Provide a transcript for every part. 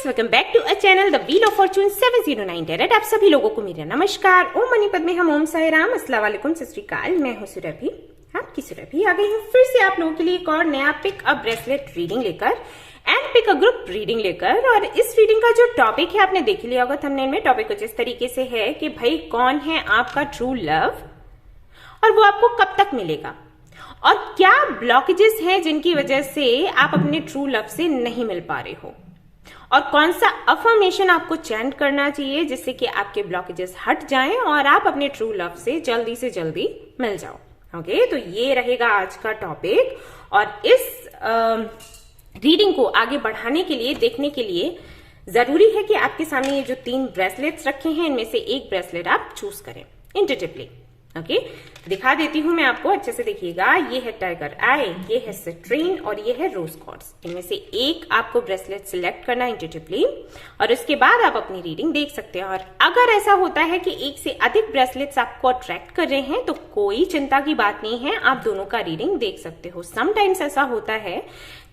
Friends, welcome back to a channel the wheel of fortune 709 tarot. आप सभी लोगों को मेरा नमस्कार। ओम मनी पद्मे हम, ओम साई राम, अस्सलाम वालेकुम, सत श्री अकाल। मैं हूं सुरभि, आपकी सुरभि आ गई हूं फिर से आप लोगों के लिए एक और नया पिक अ ब्रेसलेट रीडिंग लेकर and pick a group reading लेकर। और इस रीडिंग का जो टॉपिक है आपने देख लिया होगा थंबनेल में। टॉपिक कुछ इस तरीके से है कि भाई कौन है आपका ट्रू लव और वो आपको कब तक मिलेगा, और क्या ब्लॉकेजेस हैं जिनकी वजह से आप अपने ट्रू लव से नहीं मिल पा रहे हो, और कौन सा अफर्मेशन आपको चैंट करना चाहिए जिससे कि आपके ब्लॉकेजेस हट जाएं और आप अपने ट्रू लव से जल्दी मिल जाओ। ओके, तो ये रहेगा आज का टॉपिक। और इस रीडिंग को आगे बढ़ाने के लिए, देखने के लिए जरूरी है कि आपके सामने ये जो 3 ब्रेसलेट्स रखे हैं इनमें से एक ब्रेसलेट आप चूज करें इंट्यूटिवली। ओके, दिखा देती हूं मैं आपको, अच्छे से देखिएगा। ये है टाइगर आई, ये है सिट्रीन और ये है रोज क्वार्ट्ज। इनमें से एक आपको ब्रेसलेट सिलेक्ट करना इंट्यूटिवली और उसके बाद आप अपनी रीडिंग देख सकते हैं। और अगर ऐसा होता है कि एक से अधिक ब्रेसलेट्स आपको अट्रैक्ट कर रहे हैं तो कोई चिंता की बात नहीं है, आप दोनों का रीडिंग देख सकते हो। समटाइम्स ऐसा होता है,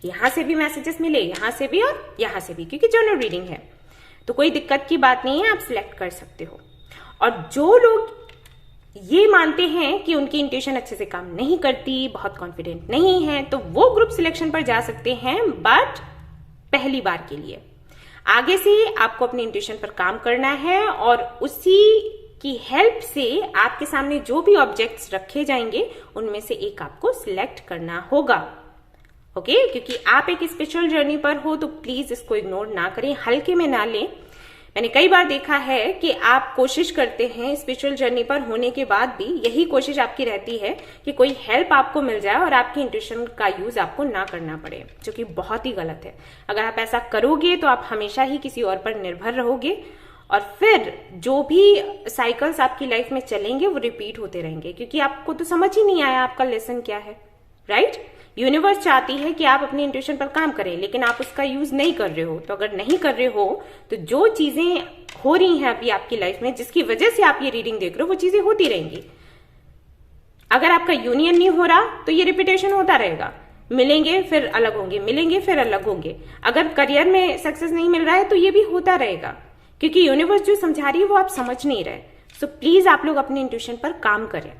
यहां से भी मैसेजेस मिले, यहां से भी और यहां से भी, क्योंकि जनरल रीडिंग है तो कोई दिक्कत की बात नहीं है, आप सिलेक्ट कर सकते हो। और जो लोग ये मानते हैं कि उनकी इंट्यूशन अच्छे से काम नहीं करती, बहुत कॉन्फिडेंट नहीं है, तो वो ग्रुप सिलेक्शन पर जा सकते हैं, बट पहली बार के लिए। आगे से आपको अपनी इंट्यूशन पर काम करना है और उसी की हेल्प से आपके सामने जो भी ऑब्जेक्ट्स रखे जाएंगे उनमें से एक आपको सिलेक्ट करना होगा। ओके, क्योंकि आप एक स्पिरिचुअल जर्नी पर हो तो प्लीज इसको इग्नोर ना करें, हल्के में ना लें। मैंने कई बार देखा है कि आप कोशिश करते हैं स्पिरिचुअल जर्नी पर होने के बाद भी, यही कोशिश आपकी रहती है कि कोई हेल्प आपको मिल जाए और आपकी इंट्यूशन का यूज आपको ना करना पड़े, जो कि बहुत ही गलत है। अगर आप ऐसा करोगे तो आप हमेशा ही किसी और पर निर्भर रहोगे और फिर जो भी साइकिल्स आपकी लाइफ में चलेंगे वो रिपीट होते रहेंगे, क्योंकि आपको तो समझ ही नहीं आया आपका लेसन क्या है। राइट? यूनिवर्स चाहती है कि आप अपनी इंट्यूशन पर काम करें, लेकिन आप उसका यूज नहीं कर रहे हो। तो अगर नहीं कर रहे हो तो जो चीजें हो रही हैं अभी आपकी लाइफ में, जिसकी वजह से आप ये रीडिंग देख रहे हो, वो चीजें होती रहेंगी। अगर आपका यूनियन नहीं हो रहा तो ये रिपीटेशन होता रहेगा, मिलेंगे फिर अलग होंगे, मिलेंगे फिर अलग होंगे। अगर करियर में सक्सेस नहीं मिल रहा है तो ये भी होता रहेगा, क्योंकि यूनिवर्स जो समझा रही है वो आप समझ नहीं रहे। सो प्लीज आप लोग अपनी इंट्यूशन पर काम करें,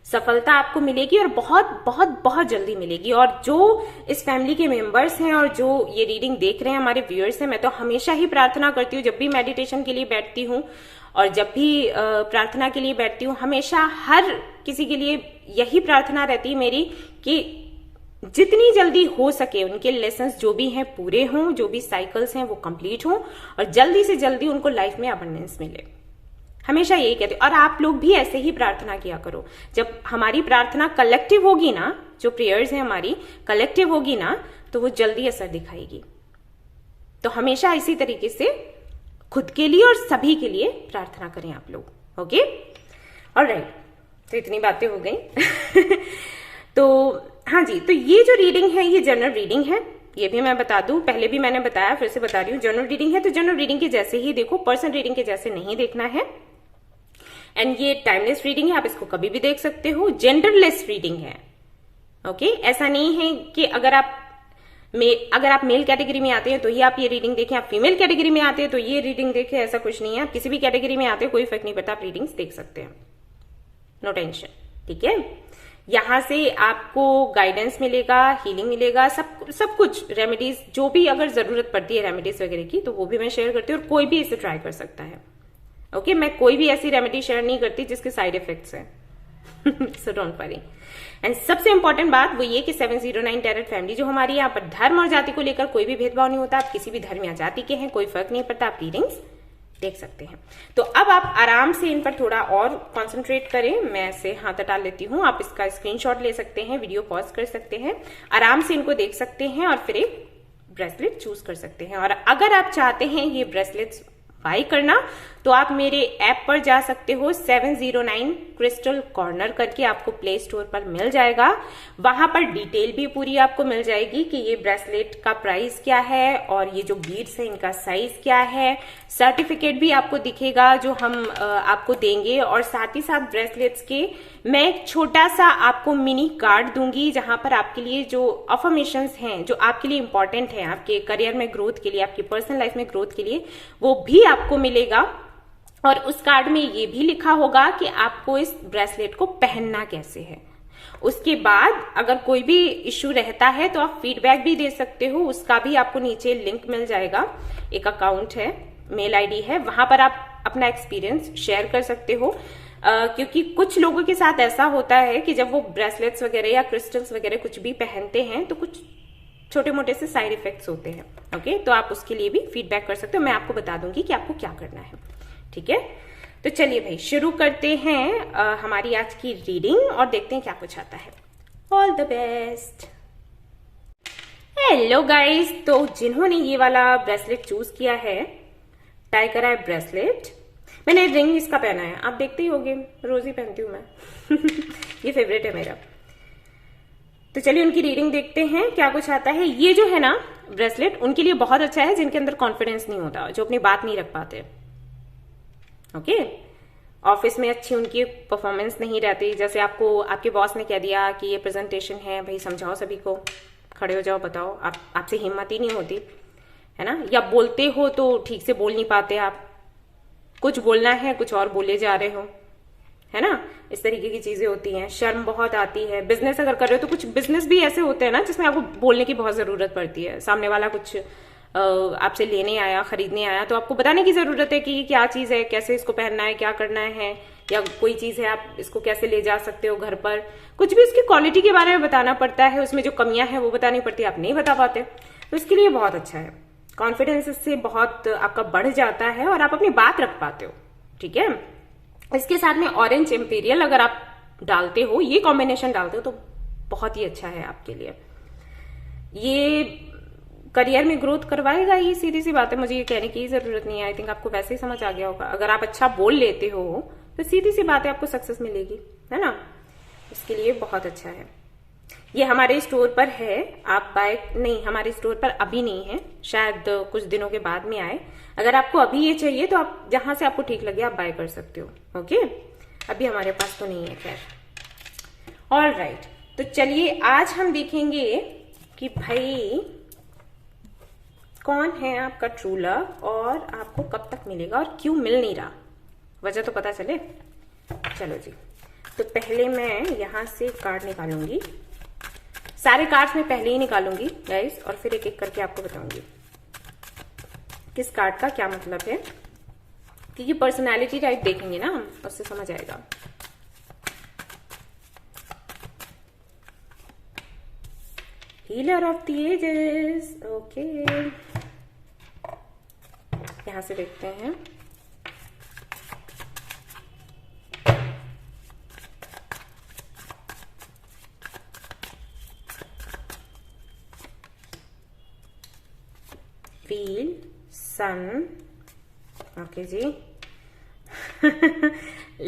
सफलता आपको मिलेगी और बहुत बहुत बहुत जल्दी मिलेगी। और जो इस फैमिली के मेंबर्स हैं और जो ये रीडिंग देख रहे हैं, हमारे व्यूअर्स हैं, मैं तो हमेशा ही प्रार्थना करती हूँ, जब भी मेडिटेशन के लिए बैठती हूँ और जब भी प्रार्थना के लिए बैठती हूँ, हमेशा हर किसी के लिए यही प्रार्थना रहती है मेरी कि जितनी जल्दी हो सके उनके लेसन्स जो भी हैं पूरे हों, जो भी साइकिल्स हैं वो कंप्लीट हों और जल्दी से जल्दी उनको लाइफ में अबंडेंस मिले। हमेशा यही कहते हैं। और आप लोग भी ऐसे ही प्रार्थना किया करो। जब हमारी प्रार्थना कलेक्टिव होगी ना, जो प्रेयर्स हैं हमारी कलेक्टिव होगी ना, तो वो जल्दी असर दिखाएगी। तो हमेशा इसी तरीके से खुद के लिए और सभी के लिए प्रार्थना करें आप लोग। ओके, ऑलराइट, तो इतनी बातें हो गई। तो हाँ जी, तो ये जो रीडिंग है ये जनरल रीडिंग है, ये भी मैं बता दूं, पहले भी मैंने बताया, फिर से बता रही हूँ। जनरल रीडिंग है तो जनरल रीडिंग के जैसे ही देखो, पर्सनल रीडिंग के जैसे नहीं देखना है। एंड ये टाइमलेस रीडिंग है, आप इसको कभी भी देख सकते हो। जेंडरलेस रीडिंग है। ओके, ऐसा नहीं है कि अगर आप मेल कैटेगरी में आते हैं तो ही आप ये रीडिंग देखें, आप फीमेल कैटेगरी में आते हैं तो ये रीडिंग देखें, ऐसा कुछ नहीं है। आप किसी भी कैटेगरी में आते हैं, कोई फर्क नहीं पड़ता, आप रीडिंग्स देख सकते हैं, नो टेंशन। ठीक है, यहां से आपको गाइडेंस मिलेगा, हीलिंग मिलेगा, सब कुछ रेमेडीज, जो भी अगर जरूरत पड़ती है रेमेडीज वगैरह की, तो वो भी मैं शेयर करती हूँ और कोई भी इसे ट्राई कर सकता है। ओके, मैं कोई भी ऐसी रेमेडी शेयर नहीं करती जिसके साइड इफेक्ट्स हैं। So don't worry. एंड सबसे इंपॉर्टेंट बात वो ये कि 709 टैरेट फैमिली जो हमारी, यहाँ पर धर्म और जाति को लेकर कोई भी भेदभाव नहीं होता। आप किसी भी धर्म या जाति के हैं, कोई फर्क नहीं पड़ता, आप रीडिंग्स देख सकते हैं। तो अब आप आराम से इन पर थोड़ा और कंसंट्रेट करें। मैं ऐसे हाथ हटा लेती हूँ, आप इसका स्क्रीनशॉट ले सकते हैं, वीडियो पॉज कर सकते हैं, आराम से इनको देख सकते हैं और फिर एक ब्रेसलेट चूज कर सकते हैं। और अगर आप चाहते हैं ये ब्रेसलेट्स बाय करना तो आप मेरे ऐप पर जा सकते हो, 709 क्रिस्टल कॉर्नर करके आपको प्ले स्टोर पर मिल जाएगा। वहां पर डिटेल भी पूरी आपको मिल जाएगी कि ये ब्रेसलेट का प्राइस क्या है और ये जो बीड्स है इनका साइज क्या है। सर्टिफिकेट भी आपको दिखेगा जो हम आपको देंगे, और साथ ही साथ ब्रेसलेट्स के मैं एक छोटा सा आपको मिनी कार्ड दूंगी जहां पर आपके लिए जो अफर्मेशंस हैं जो आपके लिए इंपॉर्टेंट है आपके करियर में ग्रोथ के लिए, आपकी पर्सनल लाइफ में ग्रोथ के लिए, वो भी आपको मिलेगा। और उस कार्ड में ये भी लिखा होगा कि आपको इस ब्रेसलेट को पहनना कैसे है। उसके बाद अगर कोई भी इश्यू रहता है तो आप फीडबैक भी दे सकते हो, उसका भी आपको नीचे लिंक मिल जाएगा। एक अकाउंट है, मेल आईडी है, वहां पर आप अपना एक्सपीरियंस शेयर कर सकते हो। क्योंकि कुछ लोगों के साथ ऐसा होता है कि जब वो ब्रेसलेट्स वगैरह या क्रिस्टल्स वगैरह कुछ भी पहनते हैं तो कुछ छोटे मोटे से साइड इफेक्ट्स होते हैं। ओके, तो आप उसके लिए भी फीडबैक कर सकते हो, मैं आपको बता दूंगी कि आपको क्या करना है। ठीक है, तो चलिए भाई शुरू करते हैं हमारी आज की रीडिंग और देखते हैं क्या कुछ आता है। All the best. Hello guys, तो जिन्होंने ये वाला ब्रेसलेट चूज किया है, टाई करा है ब्रेसलेट, मैंने रिंग इसका पहना है, आप देखते ही होंगे, रोज ही पहनती हूं मैं ये फेवरेट है मेरा। तो चलिए उनकी रीडिंग देखते हैं क्या कुछ आता है। ये जो है ना ब्रेसलेट उनके लिए बहुत अच्छा है जिनके अंदर कॉन्फिडेंस नहीं होता, जो अपनी बात नहीं रख पाते। ओके, ऑफिस में अच्छी उनकी परफॉर्मेंस नहीं रहती, जैसे आपको आपके बॉस ने कह दिया कि ये प्रेजेंटेशन है, भाई समझाओ सभी को, खड़े हो जाओ, बताओ, आपसे हिम्मत ही नहीं होती है ना, या बोलते हो तो ठीक से बोल नहीं पाते, आप कुछ बोलना है कुछ और बोले जा रहे हो, है ना, इस तरीके की चीजें होती हैं। शर्म बहुत आती है। बिजनेस अगर कर रहे हो तो कुछ बिजनेस भी ऐसे होते हैं ना जिसमें आपको बोलने की बहुत जरूरत पड़ती है। सामने वाला कुछ आपसे लेने आया, खरीदने आया, तो आपको बताने की जरूरत है कि ये क्या चीज है, कैसे इसको पहनना है, क्या करना है, या कोई चीज है आप इसको कैसे ले जा सकते हो घर पर, कुछ भी उसकी क्वालिटी के बारे में बताना पड़ता है, उसमें जो कमियां हैं वो बतानी पड़ती है, आप नहीं बता पाते, तो इसके लिए बहुत अच्छा है। कॉन्फिडेंस इससे बहुत आपका बढ़ जाता है और आप अपनी बात रख पाते हो। ठीक है, इसके साथ में ऑरेंज इंपीरियल अगर आप डालते हो, ये कॉम्बिनेशन डालते हो तो बहुत ही अच्छा है आपके लिए। ये करियर में ग्रोथ करवाएगा, ये सीधी सी बात है, मुझे ये कहने की जरूरत नहीं है। आई थिंक आपको वैसे ही समझ आ गया होगा। अगर आप अच्छा बोल लेते हो तो सीधी सी बात है, आपको सक्सेस मिलेगी, है ना, इसके लिए बहुत अच्छा है। ये हमारे स्टोर पर है, आप बाय नहीं, हमारे स्टोर पर अभी नहीं है, शायद कुछ दिनों के बाद में आए। अगर आपको अभी ये चाहिए तो आप जहां से आपको ठीक लगे आप बाय कर सकते हो। ओके, अभी हमारे पास तो नहीं है, खैर। ऑल राइट, तो चलिए आज हम देखेंगे कि भाई कौन है आपका ट्रू लव और आपको कब तक मिलेगा और क्यों मिल नहीं रहा, वजह तो पता चले। चलो जी, तो पहले मैं यहां से कार्ड निकालूंगी, सारे कार्ड्स मैं पहले ही निकालूंगी गाइस, और फिर एक एक करके आपको बताऊंगी किस कार्ड का क्या मतलब है, क्योंकि पर्सनालिटी टाइप देखेंगे ना हम, उससे समझ आएगा। Healer of the ages, okay, यहां से देखते हैं। व्हील, सन, ओके जी,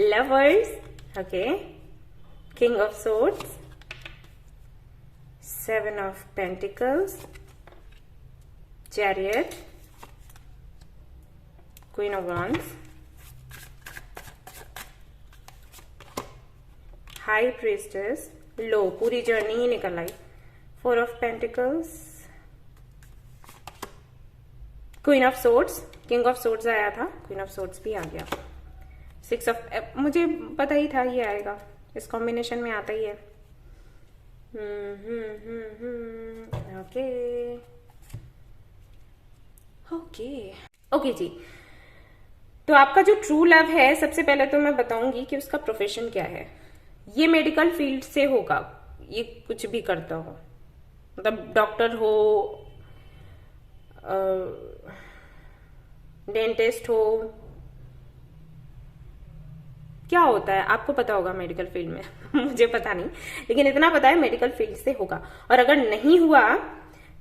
lovers, okay, king of swords, seven of pentacles, chariot, queen of wands, high priestess, लो, पूरी जर्नी ही निकल आई, four of pentacles, queen of swords, king of swords आया था, क्वीन ऑफ सोर्ड्स भी आ गया, सिक्स ऑफ, मुझे पता ही था ये आएगा, इस कॉम्बिनेशन में आता ही है। ओके ओके ओके जी, तो आपका जो ट्रू लव है, सबसे पहले तो मैं बताऊंगी कि उसका प्रोफेशन क्या है। ये मेडिकल फील्ड से होगा, ये कुछ भी करता हो, मतलब डॉक्टर हो, डेंटिस्ट हो, क्या होता है आपको पता होगा मेडिकल फील्ड में मुझे पता नहीं, लेकिन इतना पता है मेडिकल फील्ड से होगा। और अगर नहीं हुआ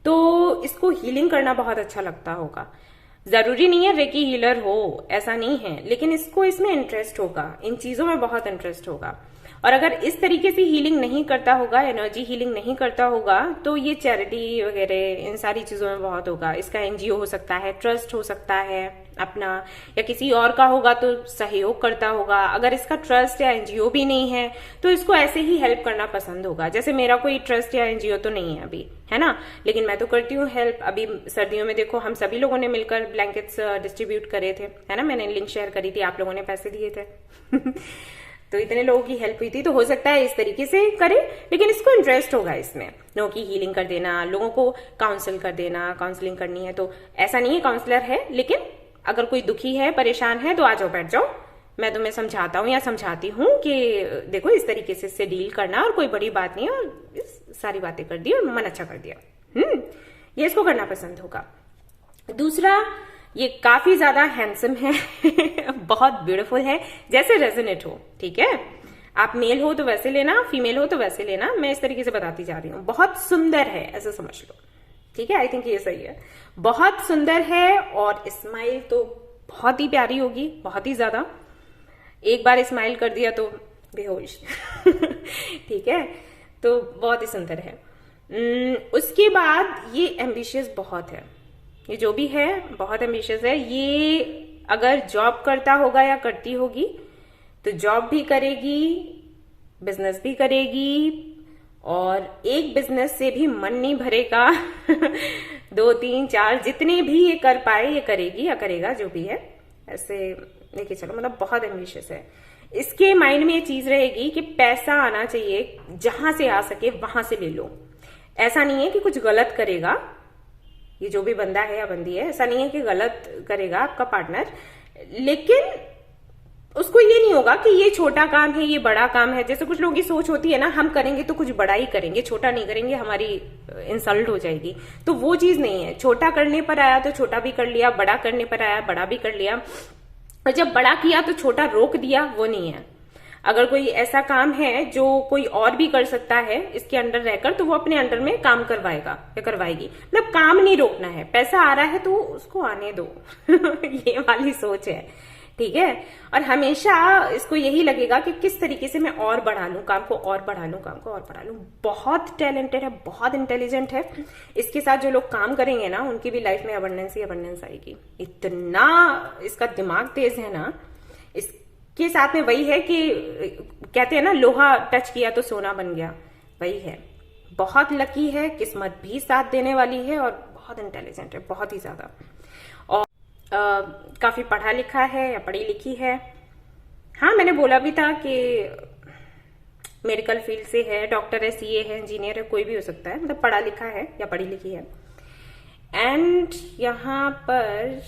तो इसको हीलिंग करना बहुत अच्छा लगता होगा। जरूरी नहीं है रेकी हीलर हो, ऐसा नहीं है, लेकिन इसको इसमें इंटरेस्ट होगा, इन चीजों में बहुत इंटरेस्ट होगा। और अगर इस तरीके से हीलिंग नहीं करता होगा, एनर्जी हीलिंग नहीं करता होगा, तो ये चैरिटी वगैरह इन सारी चीजों में बहुत होगा। इसका एनजीओ हो सकता है, ट्रस्ट हो सकता है अपना, या किसी और का होगा तो सहयोग करता होगा। अगर इसका ट्रस्ट या एनजीओ भी नहीं है तो इसको ऐसे ही हेल्प करना पसंद होगा। जैसे मेरा कोई ट्रस्ट या एनजीओ तो नहीं है अभी, है ना, लेकिन मैं तो करती हूँ हेल्प। अभी सर्दियों में देखो हम सभी लोगों ने मिलकर ब्लैंकेट्स डिस्ट्रीब्यूट करे थे, है ना, मैंने लिंक शेयर करी थी, आप लोगों ने पैसे दिए थे तो इतने लोगों की हेल्प हुई थी। तो हो सकता है इस तरीके से करे, लेकिन इसको इंटरेस्ट होगा इसमें, लोगों की हीलिंग कर देना, लोगों को काउंसिल कर देना, काउंसलिंग करनी है। तो ऐसा नहीं है काउंसलर है, लेकिन अगर कोई दुखी है, परेशान है, तो आ जाओ, बैठ जाओ, मैं तुम्हें समझाता हूँ या समझाती हूँ कि देखो इस तरीके से इससे डील करना, और कोई बड़ी बात नहीं है, और सारी बातें कर दी और मन अच्छा कर दिया। ये इसको करना पसंद होगा। दूसरा, ये काफी ज्यादा हैंडसम है बहुत ब्यूटीफुल है, जैसे रेजोनेट हो, ठीक है। आप मेल हो तो वैसे लेना, फीमेल हो तो वैसे लेना, मैं इस तरीके से बताती जा रही हूँ। बहुत सुंदर है ऐसा समझ लो, ठीक है। आई थिंक ये सही है, बहुत सुंदर है, और स्माइल तो बहुत ही प्यारी होगी, बहुत ही ज्यादा। एक बार स्माइल कर दिया तो बेहोश ठीक है, तो बहुत ही सुंदर है। उसके बाद ये एम्बिशियस बहुत है, ये जो भी है बहुत एम्बिशियस है। ये अगर जॉब करता होगा या करती होगी तो जॉब भी करेगी, बिजनेस भी करेगी, और एक बिजनेस से भी मन नहीं भरेगा 2, 3, 4 जितने भी ये कर पाए ये करेगी या करेगा, जो भी है ऐसे लेके चलो, मतलब बहुत एम्बिशियस है। इसके माइंड में ये चीज रहेगी कि पैसा आना चाहिए, जहां से आ सके वहां से ले लो। ऐसा नहीं है कि कुछ गलत करेगा, ये जो भी बंदा है या बंदी है, ऐसा नहीं है कि गलत करेगा आपका पार्टनर, लेकिन उसको ये नहीं होगा कि ये छोटा काम है, ये बड़ा काम है। जैसे कुछ लोगों की सोच होती है ना, हम करेंगे तो कुछ बड़ा ही करेंगे, छोटा नहीं करेंगे, हमारी इंसल्ट हो जाएगी। तो वो चीज नहीं है, छोटा करने पर आया तो छोटा भी कर लिया, बड़ा करने पर आया बड़ा भी कर लिया, और जब बड़ा किया तो छोटा रोक दिया, वो नहीं है। अगर कोई ऐसा काम है जो कोई और भी कर सकता है इसके अंडर रहकर, तो वो अपने अंडर में काम करवाएगा या करवाएगी। मतलब काम नहीं रोकना है, पैसा आ रहा है तो उसको आने दो ये वाली सोच है, ठीक है। और हमेशा इसको यही लगेगा कि किस तरीके से मैं और बढ़ा लूं काम को, और बढ़ा लूं काम को, और बढ़ा लूं। बहुत टैलेंटेड है, बहुत इंटेलिजेंट है। इसके साथ जो लोग काम करेंगे ना, उनकी भी लाइफ में अबंडेंस ही अबंडेंस आएगी। इतना इसका दिमाग तेज है ना। इसके साथ में वही है कि कहते हैं ना, लोहा टच किया तो सोना बन गया, वही है। बहुत लकी है, किस्मत भी साथ देने वाली है, और बहुत इंटेलिजेंट है, बहुत ही ज्यादा। और काफी पढ़ा लिखा है या पढ़ी लिखी है। हाँ, मैंने बोला भी था कि मेडिकल फील्ड से है, डॉक्टर है, सीए है, इंजीनियर है, कोई भी हो सकता है, मतलब पढ़ा लिखा है या पढ़ी लिखी है। एंड यहाँ पर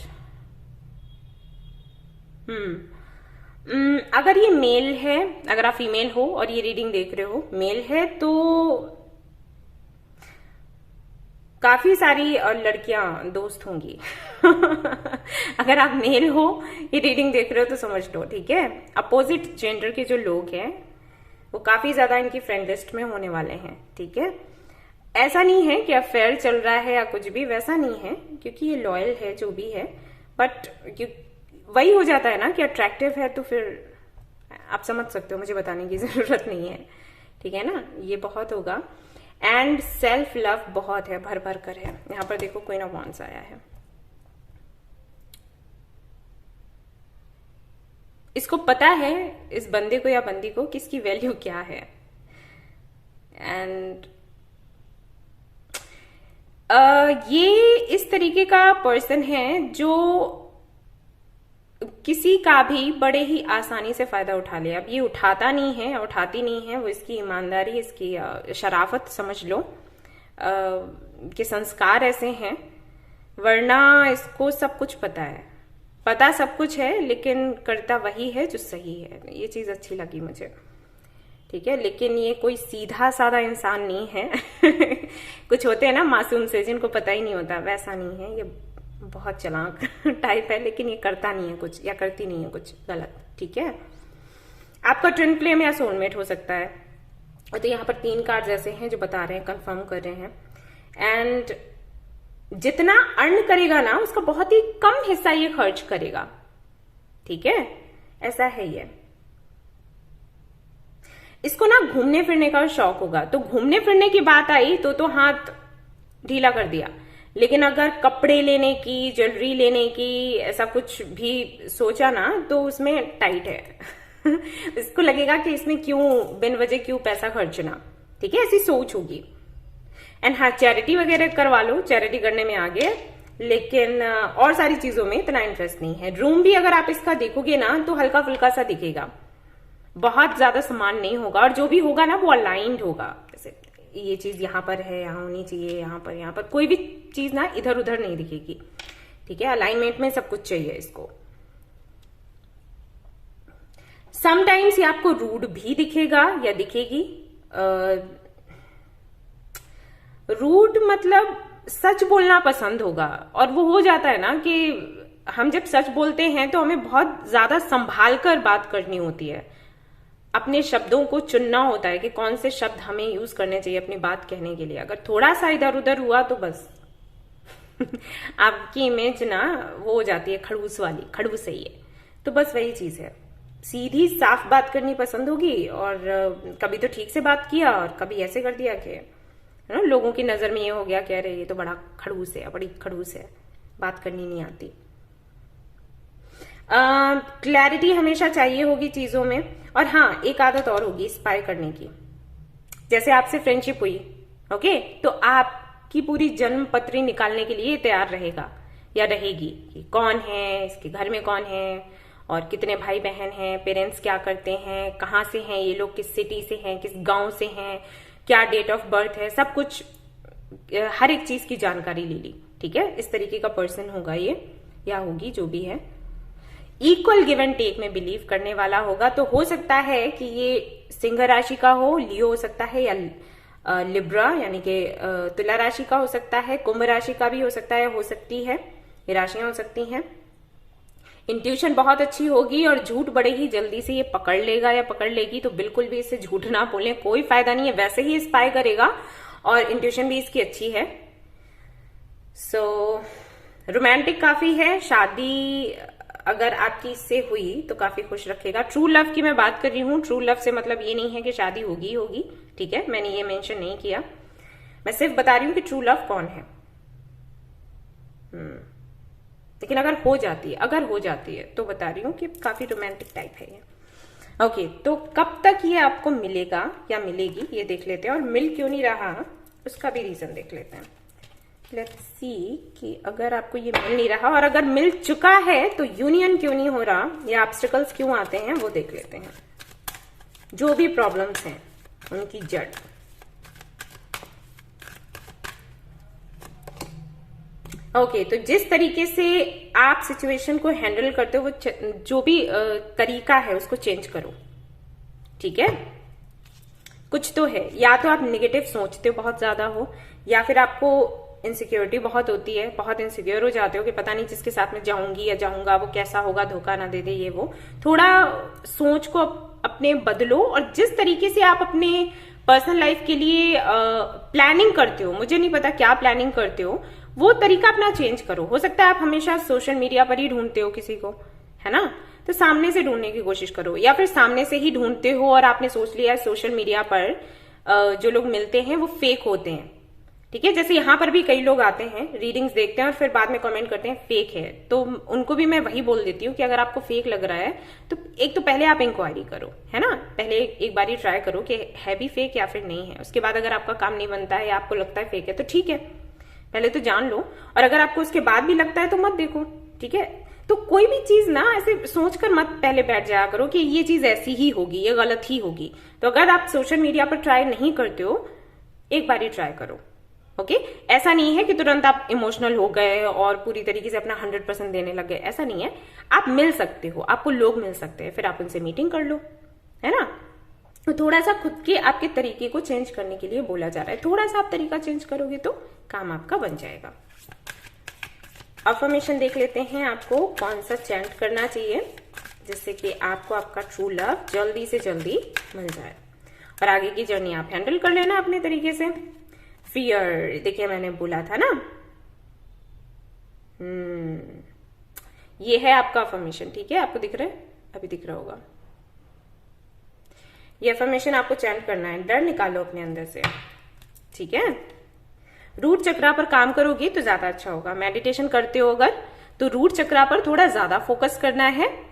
अगर ये मेल है, अगर आप फीमेल हो और ये रीडिंग देख रहे हो, मेल है, तो काफी सारी लड़कियां दोस्त होंगी अगर आप मेल हो, ये रीडिंग देख रहे हो, तो समझ लो, ठीक है। अपोजिट जेंडर के जो लोग हैं वो काफी ज्यादा इनकी फ्रेंड लिस्ट में होने वाले हैं, ठीक है। ऐसा नहीं है कि अफेयर चल रहा है या कुछ भी, वैसा नहीं है, क्योंकि ये लॉयल है जो भी है। बट वही हो जाता है ना कि अट्रैक्टिव है, तो फिर आप समझ सकते हो, मुझे बताने की जरूरत नहीं है, ठीक है ना। ये बहुत होगा। एंड सेल्फ लव बहुत है, भर भर कर है। यहां पर देखो क्वीन ऑफ वांड्स आया है। इसको पता है, इस बंदे को या बंदी को, किसकी वैल्यू क्या है। एंड ये इस तरीके का पर्सन है जो किसी का भी बड़े ही आसानी से फायदा उठा ले। अब ये उठाता नहीं है, उठाती नहीं है, वो इसकी ईमानदारी, इसकी शराफत समझ लो कि संस्कार ऐसे हैं, वरना इसको सब कुछ पता है, पता सब कुछ है, लेकिन करता वही है जो सही है। ये चीज अच्छी लगी मुझे, ठीक है। लेकिन ये कोई सीधा साधा इंसान नहीं है कुछ होते हैं ना मासूम से, जिनको पता ही नहीं होता, वैसा नहीं है। ये बहुत चालाक टाइप है, लेकिन ये करता नहीं है कुछ, या करती नहीं है कुछ गलत, ठीक है। आपका ट्विन फ्लेम या सोलमेट हो सकता है। तो यहाँ पर 3 कार्ड्स ऐसे हैं जो बता रहे हैं, कंफर्म कर रहे हैं। एंड जितना अर्न करेगा ना, उसका बहुत ही कम हिस्सा ये खर्च करेगा, ठीक है, ऐसा है ये। इसको ना घूमने फिरने का शौक होगा, तो घूमने फिरने की बात आई तो हाथ ढीला कर दिया। लेकिन अगर कपड़े लेने की, ज्वेलरी लेने की, ऐसा कुछ भी सोचा ना तो उसमें टाइट है। इसको लगेगा कि इसमें क्यों बिन वजह क्यों पैसा खर्चना, ठीक है, ऐसी सोच होगी। एंड हाँ, चैरिटी वगैरह करवा लो, चैरिटी करने में आगे, लेकिन और सारी चीजों में इतना इंटरेस्ट नहीं है। रूम भी अगर आप इसका देखोगे ना तो हल्का फुल्का सा दिखेगा, बहुत ज्यादा सामान नहीं होगा, और जो भी होगा ना वो अलाइंड होगा। जैसे ये चीज यहाँ पर है, यहाँ होनी चाहिए, यहाँ पर कोई भी चीज ना इधर उधर नहीं दिखेगी, ठीक है, अलाइनमेंट में सब कुछ चाहिए इसको। समटाइम्स ये आपको रूड भी दिखेगा या दिखेगी। रूड मतलब सच बोलना पसंद होगा, और वो हो जाता है ना कि हम जब सच बोलते हैं तो हमें बहुत ज्यादा संभाल कर बात करनी होती है, अपने शब्दों को चुनना होता है कि कौन से शब्द हमें यूज करने चाहिए अपनी बात कहने के लिए। अगर थोड़ा सा इधर उधर हुआ तो बस आपकी इमेज ना वो हो जाती है खड़ूस वाली, खड़ूस है ये, तो बस वही चीज है। सीधी साफ बात करनी पसंद होगी, और कभी तो ठीक से बात किया और कभी ऐसे कर दिया कि ना लोगों की नजर में ये हो गया कि अरे ये तो बड़ा खड़ूस है, बड़ी खड़ूस है, बात करनी नहीं आती। क्लैरिटी हमेशा चाहिए होगी चीजों में। और हाँ, एक आदत और होगी स्पाई करने की। जैसे आपसे फ्रेंडशिप हुई, ओके, तो आपकी पूरी जन्म पत्री निकालने के लिए तैयार रहेगा या रहेगी कि कौन है, इसके घर में कौन है, और कितने भाई बहन हैं, पेरेंट्स क्या करते हैं, कहाँ से हैं ये लोग, किस सिटी से हैं, किस गांव से हैं, क्या डेट ऑफ बर्थ है, सब कुछ, हर एक चीज की जानकारी ले ली, ठीक है। इस तरीके का पर्सन होगा ये या होगी, जो भी है। इक्वल गिव एंड टेक में बिलीव करने वाला होगा। तो हो सकता है कि ये सिंह राशि का हो, लियो हो सकता है, या लिब्रा यानी कि तुला राशि का हो सकता है, कुंभ राशि का भी हो सकता है, हो सकती है, ये राशियां हो सकती हैं। इंट्यूशन बहुत अच्छी होगी, और झूठ बड़े ही जल्दी से ये पकड़ लेगा या पकड़ लेगी, तो बिल्कुल भी इससे झूठ ना बोलें, कोई फायदा नहीं है, वैसे ही स्पाई करेगा, और इंट्यूशन भी इसकी अच्छी है। सो रोमांटिक काफी है, शादी अगर आपकी इससे हुई तो काफी खुश रखेगा। ट्रू लव की मैं बात कर रही हूँ, ट्रू लव से मतलब ये नहीं है कि शादी होगी, ठीक है, मैंने ये मेंशन नहीं किया, मैं सिर्फ बता रही हूँ कि ट्रू लव कौन है। लेकिन अगर हो जाती है तो बता रही हूँ कि काफी रोमांटिक टाइप है ये। ओके, तो कब तक ये आपको मिलेगा या मिलेगी ये देख लेते हैं, और मिल क्यों नहीं रहा उसका भी रीजन देख लेते हैं। लेट्स सी कि अगर आपको ये मिल नहीं रहा, और अगर मिल चुका है तो यूनियन क्यों नहीं हो रहा, या ऑब्स्टिकल्स क्यों आते हैं, वो देख लेते हैं। जो भी प्रॉब्लम्स हैं उनकी जड़। ओके, तो जिस तरीके से आप सिचुएशन को हैंडल करते हो, वो जो भी तरीका है उसको चेंज करो, ठीक है। कुछ तो है, या तो आप नेगेटिव सोचते हो बहुत ज्यादा हो, या फिर आपको इनसिक्योरिटी बहुत होती है, बहुत इनसिक्योर हो जाते हो कि पता नहीं जिसके साथ में जाऊंगी या जाऊंगा वो कैसा होगा, धोखा ना दे दे, ये वो। थोड़ा सोच को अपने बदलो, और जिस तरीके से आप अपने पर्सनल लाइफ के लिए प्लानिंग करते हो, मुझे नहीं पता क्या प्लानिंग करते हो, वो तरीका अपना चेंज करो। हो सकता है आप हमेशा सोशल मीडिया पर ही ढूंढते हो किसी को, है ना, तो सामने से ढूंढने की कोशिश करो, या फिर सामने से ही ढूंढते हो और आपने सोच लिया सोशल मीडिया पर जो लोग मिलते हैं वो फेक होते हैं, ठीक है। जैसे यहाँ पर भी कई लोग आते हैं, रीडिंग्स देखते हैं और फिर बाद में कमेंट करते हैं फेक है, तो उनको भी मैं वही बोल देती हूँ कि अगर आपको फेक लग रहा है तो एक तो पहले आप इंक्वायरी करो, है ना, पहले एक बार ही ट्राई करो कि है भी फेक या फिर नहीं है। उसके बाद अगर आपका काम नहीं बनता है या आपको लगता है फेक है तो ठीक है, पहले तो जान लो, और अगर आपको उसके बाद भी लगता है तो मत देखो, ठीक है। तो कोई भी चीज ना ऐसे सोचकर मत पहले बैठ जाया करो कि ये चीज ऐसी ही होगी, ये गलत ही होगी। तो अगर आप सोशल मीडिया पर ट्राई नहीं करते हो, एक बार ही ट्राई करो, ओके। ऐसा नहीं है कि तुरंत आप इमोशनल हो गए और पूरी तरीके से अपना 100% देने लग गए, ऐसा नहीं है। आप मिल सकते हो, आपको लोग मिल सकते हैं, फिर आप उनसे मीटिंग कर लो, है ना। तो थोड़ा सा खुद के आपके तरीके को चेंज करने के लिए बोला जा रहा है, थोड़ा सा आप तरीका चेंज करोगे तो काम आपका बन जाएगा। अफर्मेशन देख लेते हैं, आपको कौन सा चैंट करना चाहिए जिससे कि आपको आपका ट्रू लव जल्दी से जल्दी मिल जाए, और आगे की जर्नी आप हैंडल कर लेना अपने तरीके से। फियर, देखिए मैंने बोला था ना, ये है आपका अफर्मेशन, ठीक है, आपको दिख रहा है, अभी दिख रहा होगा। ये अफर्मेशन आपको चैंट करना है, डर निकालो अपने अंदर से, ठीक है। रूट चक्रा पर काम करोगे तो ज्यादा अच्छा होगा। मेडिटेशन करते हो अगर तो रूट चक्रा पर थोड़ा ज्यादा फोकस करना है,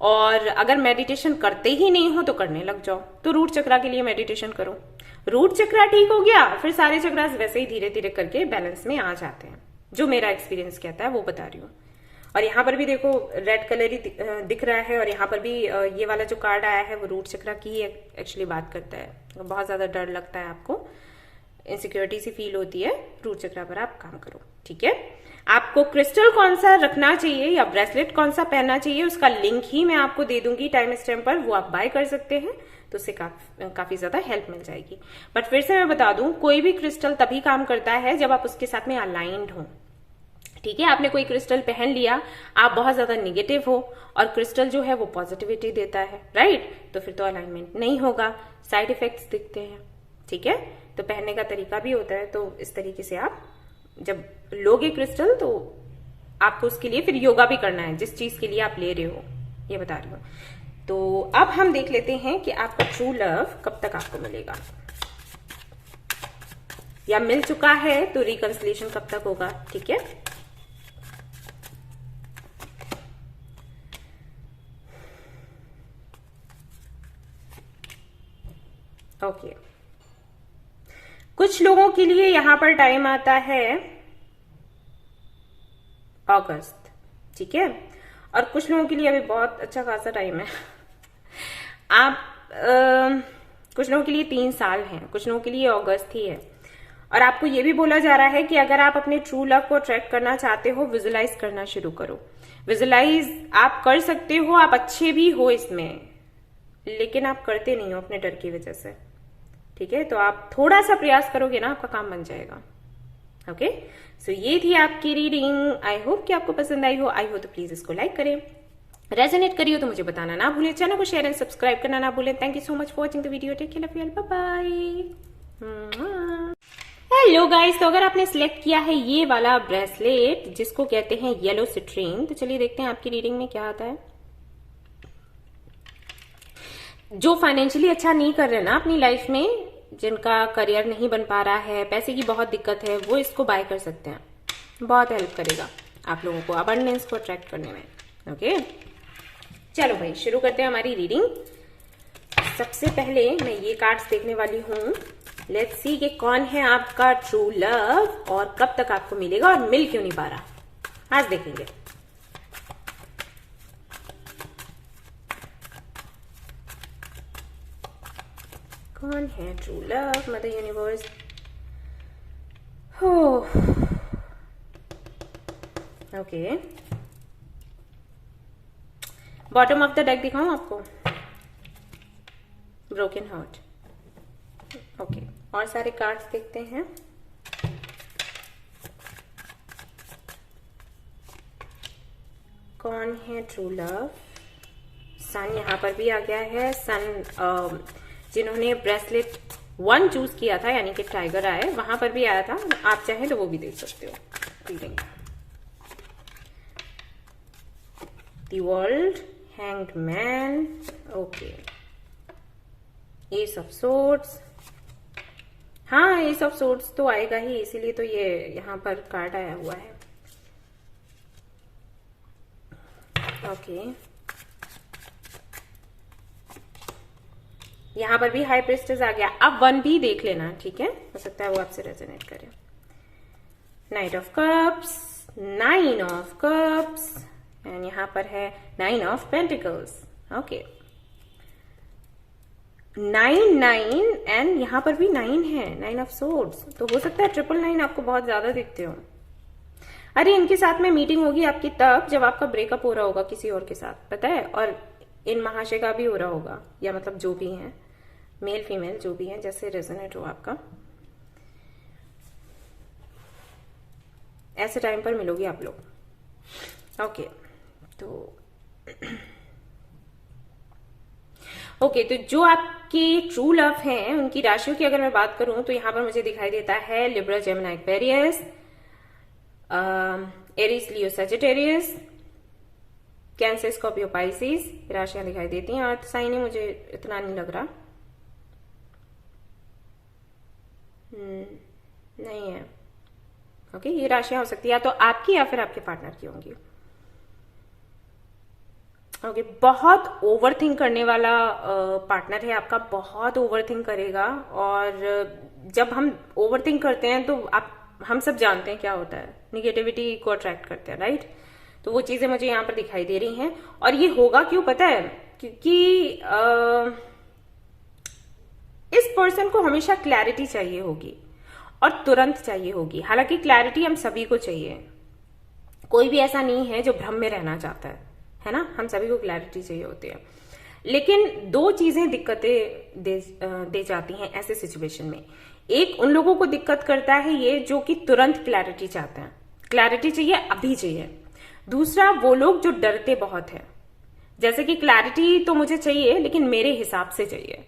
और अगर मेडिटेशन करते ही नहीं हो तो करने लग जाओ। तो रूट चक्रा के लिए मेडिटेशन करो। रूट चक्रा ठीक हो गया, फिर सारे चक्रास वैसे ही धीरे धीरे करके बैलेंस में आ जाते हैं, जो मेरा एक्सपीरियंस कहता है वो बता रही हूँ। और यहाँ पर भी देखो रेड कलर ही दिख रहा है, और यहाँ पर भी ये वाला जो कार्ड आया है वो रूट चक्रा की ही एक्चुअली बात करता है। बहुत ज्यादा डर लगता है आपको, इनसिक्योरिटी सी फील होती है, रूट चक्रा पर आप काम करो, ठीक है। आपको क्रिस्टल कौन सा रखना चाहिए या ब्रेसलेट कौन सा पहनना चाहिए उसका लिंक ही मैं आपको दे दूंगी टाइम स्टैम्प पर, वो आप बाय कर सकते हैं, तो उससे काफी ज्यादा हेल्प मिल जाएगी। बट फिर से मैं बता दूं, कोई भी क्रिस्टल तभी काम करता है जब आप उसके साथ में अलाइंड हो, ठीक है। आपने कोई क्रिस्टल पहन लिया, आप बहुत ज्यादा निगेटिव हो और क्रिस्टल जो है वो पॉजिटिविटी देता है, राइट, तो फिर तो अलाइनमेंट नहीं होगा, साइड इफेक्ट्स दिखते हैं, ठीक है। तो पहनने का तरीका भी होता है, तो इस तरीके से आप जब लोगे क्रिस्टल तो आपको उसके लिए फिर योगा भी करना है, जिस चीज के लिए आप ले रहे हो, ये बता रही हूँ। तो अब हम देख लेते हैं कि आपका ट्रू लव कब तक आपको मिलेगा, या मिल चुका है तो रिकंसिलिएशन कब तक होगा, ठीक है। ओके, कुछ लोगों के लिए यहां पर टाइम आता है अगस्त, ठीक है, और कुछ लोगों के लिए अभी बहुत अच्छा खासा टाइम है। आप कुछ लोगों के लिए 3 साल हैं, कुछ लोगों के लिए अगस्त ही है। और आपको ये भी बोला जा रहा है कि अगर आप अपने ट्रू लव को अट्रैक्ट करना चाहते हो, विजुलाइज करना शुरू करो। विजुलाइज आप कर सकते हो, आप अच्छे भी हो इसमें, लेकिन आप करते नहीं हो अपने डर की वजह से, ठीक है। तो आप थोड़ा सा प्रयास करोगे ना, आपका काम बन जाएगा। ओके, सो ये थी आपकी रीडिंग। आई होप कि आपको पसंद आई हो। आई हो तो प्लीज इसको लाइक करें, रेजोनेट करिए तो मुझे बताना ना भूलें, चैनल को शेयर एंड सब्सक्राइब करना ना भूलें। Thank you so much for watching the video. Take care, love you, bye bye. Hello guys, तो अगर आपने सिलेक्ट किया है ये वाला ब्रेसलेट जिसको कहते हैं येलो सिट्रीन, तो चलिए देखते हैं आपकी रीडिंग में क्या आता है। जो फाइनेंशियली अच्छा नहीं कर रहे ना अपनी लाइफ में, जिनका करियर नहीं बन पा रहा है, पैसे की बहुत दिक्कत है, वो इसको बाय कर सकते हैं। बहुत हेल्प करेगा आप लोगों को अबंडेंस को अट्रैक्ट करने में। ओके, चलो भाई शुरू करते हैं हमारी रीडिंग। सबसे पहले मैं ये कार्ड्स देखने वाली हूँ। लेट्स सी कि कौन है आपका ट्रू लव और कब तक आपको मिलेगा और मिल क्यों नहीं पा रहा, आज देखेंगे। कौन है ट्रू लव, मदर यूनिवर्स। हो okay, bottom of the deck दिखाऊं आपको, ब्रोकन हार्ट। ओके, और सारे कार्ड्स देखते हैं। कौन है ट्रू लव। सन यहां पर भी आ गया है। सन जिन्होंने ब्रेसलेट 1 चूज किया था, यानी कि टाइगर आए, वहां पर भी आया था। आप चाहें तो वो भी देख सकते हो। Reading the world, hanged man, okay, S of swords. हाँ, एस ऑफ सोर्ड्स तो आएगा ही, इसीलिए तो ये यहां पर कार्ड आया हुआ है। ओके, यहां पर भी हाई प्रिस्टेस आ गया। अब 1 भी देख लेना, ठीक है, हो सकता है वो आपसे रेजोनेट करे। Night of cups, 9 of cups, and यहां पर है 9 ऑफ पेंटिकल्स। ओके, 9 9 एंड यहां पर भी 9 है, 9 ऑफ सोर्ड्स। तो हो सकता है 999 आपको बहुत ज्यादा दिखते हो। अरे इनके साथ में मीटिंग होगी आपकी तब जब आपका ब्रेकअप हो रहा होगा किसी और के साथ, पता है। और इन महाशय का भी हो रहा होगा, या मतलब जो भी हैं, मेल फीमेल जो भी हैं, जैसे रेजोनेट हो आपका, ऐसे टाइम पर मिलोगे आप लोग। ओके, तो ओके, तो जो आपके ट्रू लव हैं उनकी राशियों की अगर मैं बात करूं तो यहां पर मुझे दिखाई देता है लिब्रा, जेमिनी, एक्वेरियस, एरीज, लियो, सजिटेरियस, कैंसर, स्कॉर्पियो, पाइसिस राशियां दिखाई देती हैं। अर्थ साइन ही मुझे इतना नहीं लग रहा, नहीं है। ओके, ये राशियां हो सकती है या तो आपकी या फिर आपके पार्टनर की होंगी। ओके, बहुत ओवर थिंक करने वाला पार्टनर है आपका, बहुत ओवर थिंक करेगा। और जब हम ओवर थिंक करते हैं तो हम सब जानते हैं क्या होता है, निगेटिविटी को अट्रैक्ट करते हैं, राइट। तो वो चीजें मुझे यहाँ पर दिखाई दे रही हैं। और ये होगा क्यों पता है, क्योंकि इस पर्सन को हमेशा क्लैरिटी चाहिए होगी और तुरंत चाहिए होगी। हालांकि क्लैरिटी हम सभी को चाहिए, कोई भी ऐसा नहीं है जो भ्रम में रहना चाहता है ना, हम सभी को क्लैरिटी चाहिए होती है। लेकिन दो चीजें दिक्कतें दे जाती हैं ऐसे सिचुएशन में। एक, उन लोगों को दिक्कत करता है ये जो कि तुरंत क्लैरिटी चाहते हैं, क्लैरिटी चाहिए, अभी चाहिए। दूसरा, वो लोग जो डरते बहुत है, जैसे कि क्लैरिटी तो मुझे चाहिए लेकिन मेरे हिसाब से चाहिए,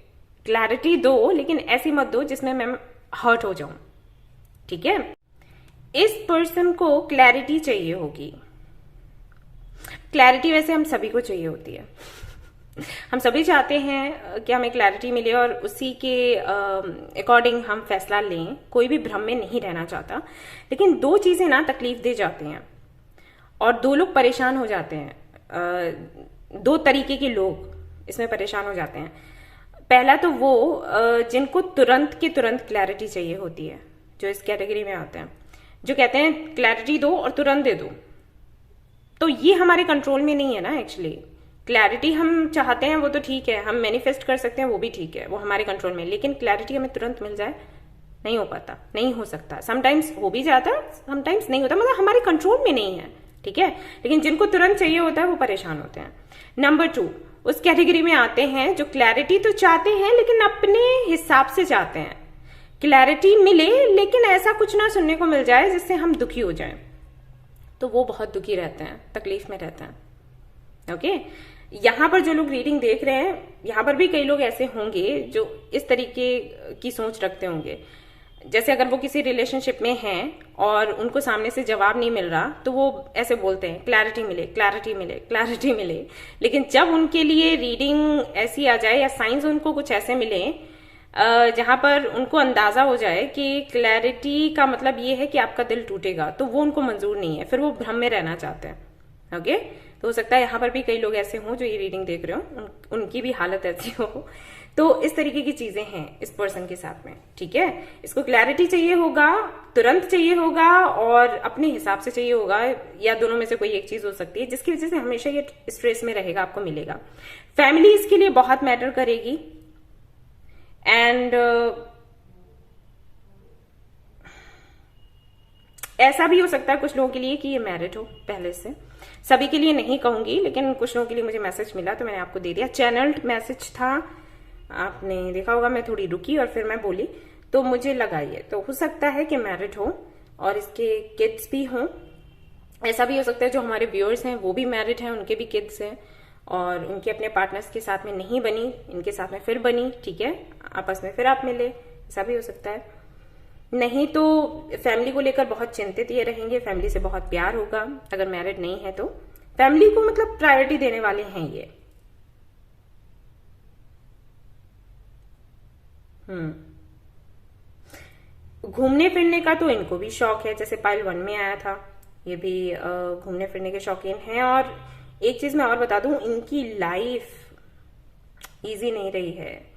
क्लैरिटी दो लेकिन ऐसी मत दो जिसमें मैं हर्ट हो जाऊं, ठीक है। इस पर्सन को क्लैरिटी चाहिए होगी। क्लैरिटी वैसे हम सभी को चाहिए होती है, हम सभी चाहते हैं कि हमें क्लैरिटी मिले और उसी के अकॉर्डिंग हम फैसला लें, कोई भी भ्रम में नहीं रहना चाहता। लेकिन दो चीजें ना तकलीफ दे जाती हैं और दो लोग परेशान हो जाते हैं। दो तरीके के लोग इसमें परेशान हो जाते हैं। पहला तो वो जिनको तुरंत के तुरंत क्लैरिटी चाहिए होती है, जो इस कैटेगरी में आते हैं, जो कहते हैं क्लैरिटी दो और तुरंत दे दो। तो ये हमारे कंट्रोल में नहीं है ना एक्चुअली। क्लैरिटी हम चाहते हैं वो तो ठीक है, हम मैनिफेस्ट कर सकते हैं वो भी ठीक है, वो हमारे कंट्रोल में। लेकिन क्लैरिटी हमें तुरंत मिल जाए, नहीं हो पाता, नहीं हो सकता। समटाइम्स हो भी जाता है, समटाइम्स नहीं होता, मतलब हमारे कंट्रोल में नहीं है, ठीक है। लेकिन जिनको तुरंत चाहिए होता है वो परेशान होते हैं। नंबर 2, उस कैटेगरी में आते हैं जो क्लैरिटी तो चाहते हैं लेकिन अपने हिसाब से चाहते हैं। क्लैरिटी मिले लेकिन ऐसा कुछ ना सुनने को मिल जाए जिससे हम दुखी हो जाएं, तो वो बहुत दुखी रहते हैं, तकलीफ में रहते हैं। ओके, यहां पर जो लोग रीडिंग देख रहे हैं, यहां पर भी कई लोग ऐसे होंगे जो इस तरीके की सोच रखते होंगे। जैसे अगर वो किसी रिलेशनशिप में हैं और उनको सामने से जवाब नहीं मिल रहा तो वो ऐसे बोलते हैं क्लैरिटी मिले, क्लैरिटी मिले, क्लैरिटी मिले। लेकिन जब उनके लिए रीडिंग ऐसी आ जाए या साइंस उनको कुछ ऐसे मिले जहां पर उनको अंदाजा हो जाए कि क्लैरिटी का मतलब ये है कि आपका दिल टूटेगा, तो वो उनको मंजूर नहीं है, फिर वो भ्रम में रहना चाहते हैं। ओके, तो हो सकता है यहाँ पर भी कई लोग ऐसे हों जो ये रीडिंग देख रहे हो, उनकी भी हालत ऐसी हो। तो इस तरीके की चीजें हैं इस पर्सन के साथ में, ठीक है। इसको क्लैरिटी चाहिए होगा, तुरंत चाहिए होगा और अपने हिसाब से चाहिए होगा, या दोनों में से कोई एक चीज हो सकती है, जिसकी वजह से हमेशा ये स्ट्रेस में रहेगा, आपको मिलेगा। फैमिली इसके लिए बहुत मैटर करेगी। एंड ऐसा भी हो सकता है कुछ लोगों के लिए कि ये मैरिड हो पहले से, सभी के लिए नहीं कहूंगी, लेकिन कुछ लोगों के लिए मुझे मैसेज मिला तो मैंने आपको दे दिया। चैनल्ड मैसेज था, आपने देखा होगा, मैं थोड़ी रुकी और फिर मैं बोली तो मुझे लगा ये तो हो सकता है कि मैरिड हो और इसके किड्स भी हों। ऐसा भी हो सकता है जो हमारे व्यूअर्स हैं वो भी मैरिड हैं, उनके भी किड्स हैं और उनके अपने पार्टनर्स के साथ में नहीं बनी, इनके साथ में फिर बनी, ठीक है, आपस में फिर आप मिले, ऐसा भी हो सकता है। नहीं तो फैमिली को लेकर बहुत चिंतित ये रहेंगे, फैमिली से बहुत प्यार होगा। अगर मैरिड नहीं है तो फैमिली को मतलब प्रायोरिटी देने वाले हैं ये। घूमने फिरने का तो इनको भी शौक है, जैसे पाइल 1 में आया था, ये भी घूमने फिरने के शौकीन हैं। और एक चीज मैं और बता दूं, इनकी लाइफ इजी नहीं रही है।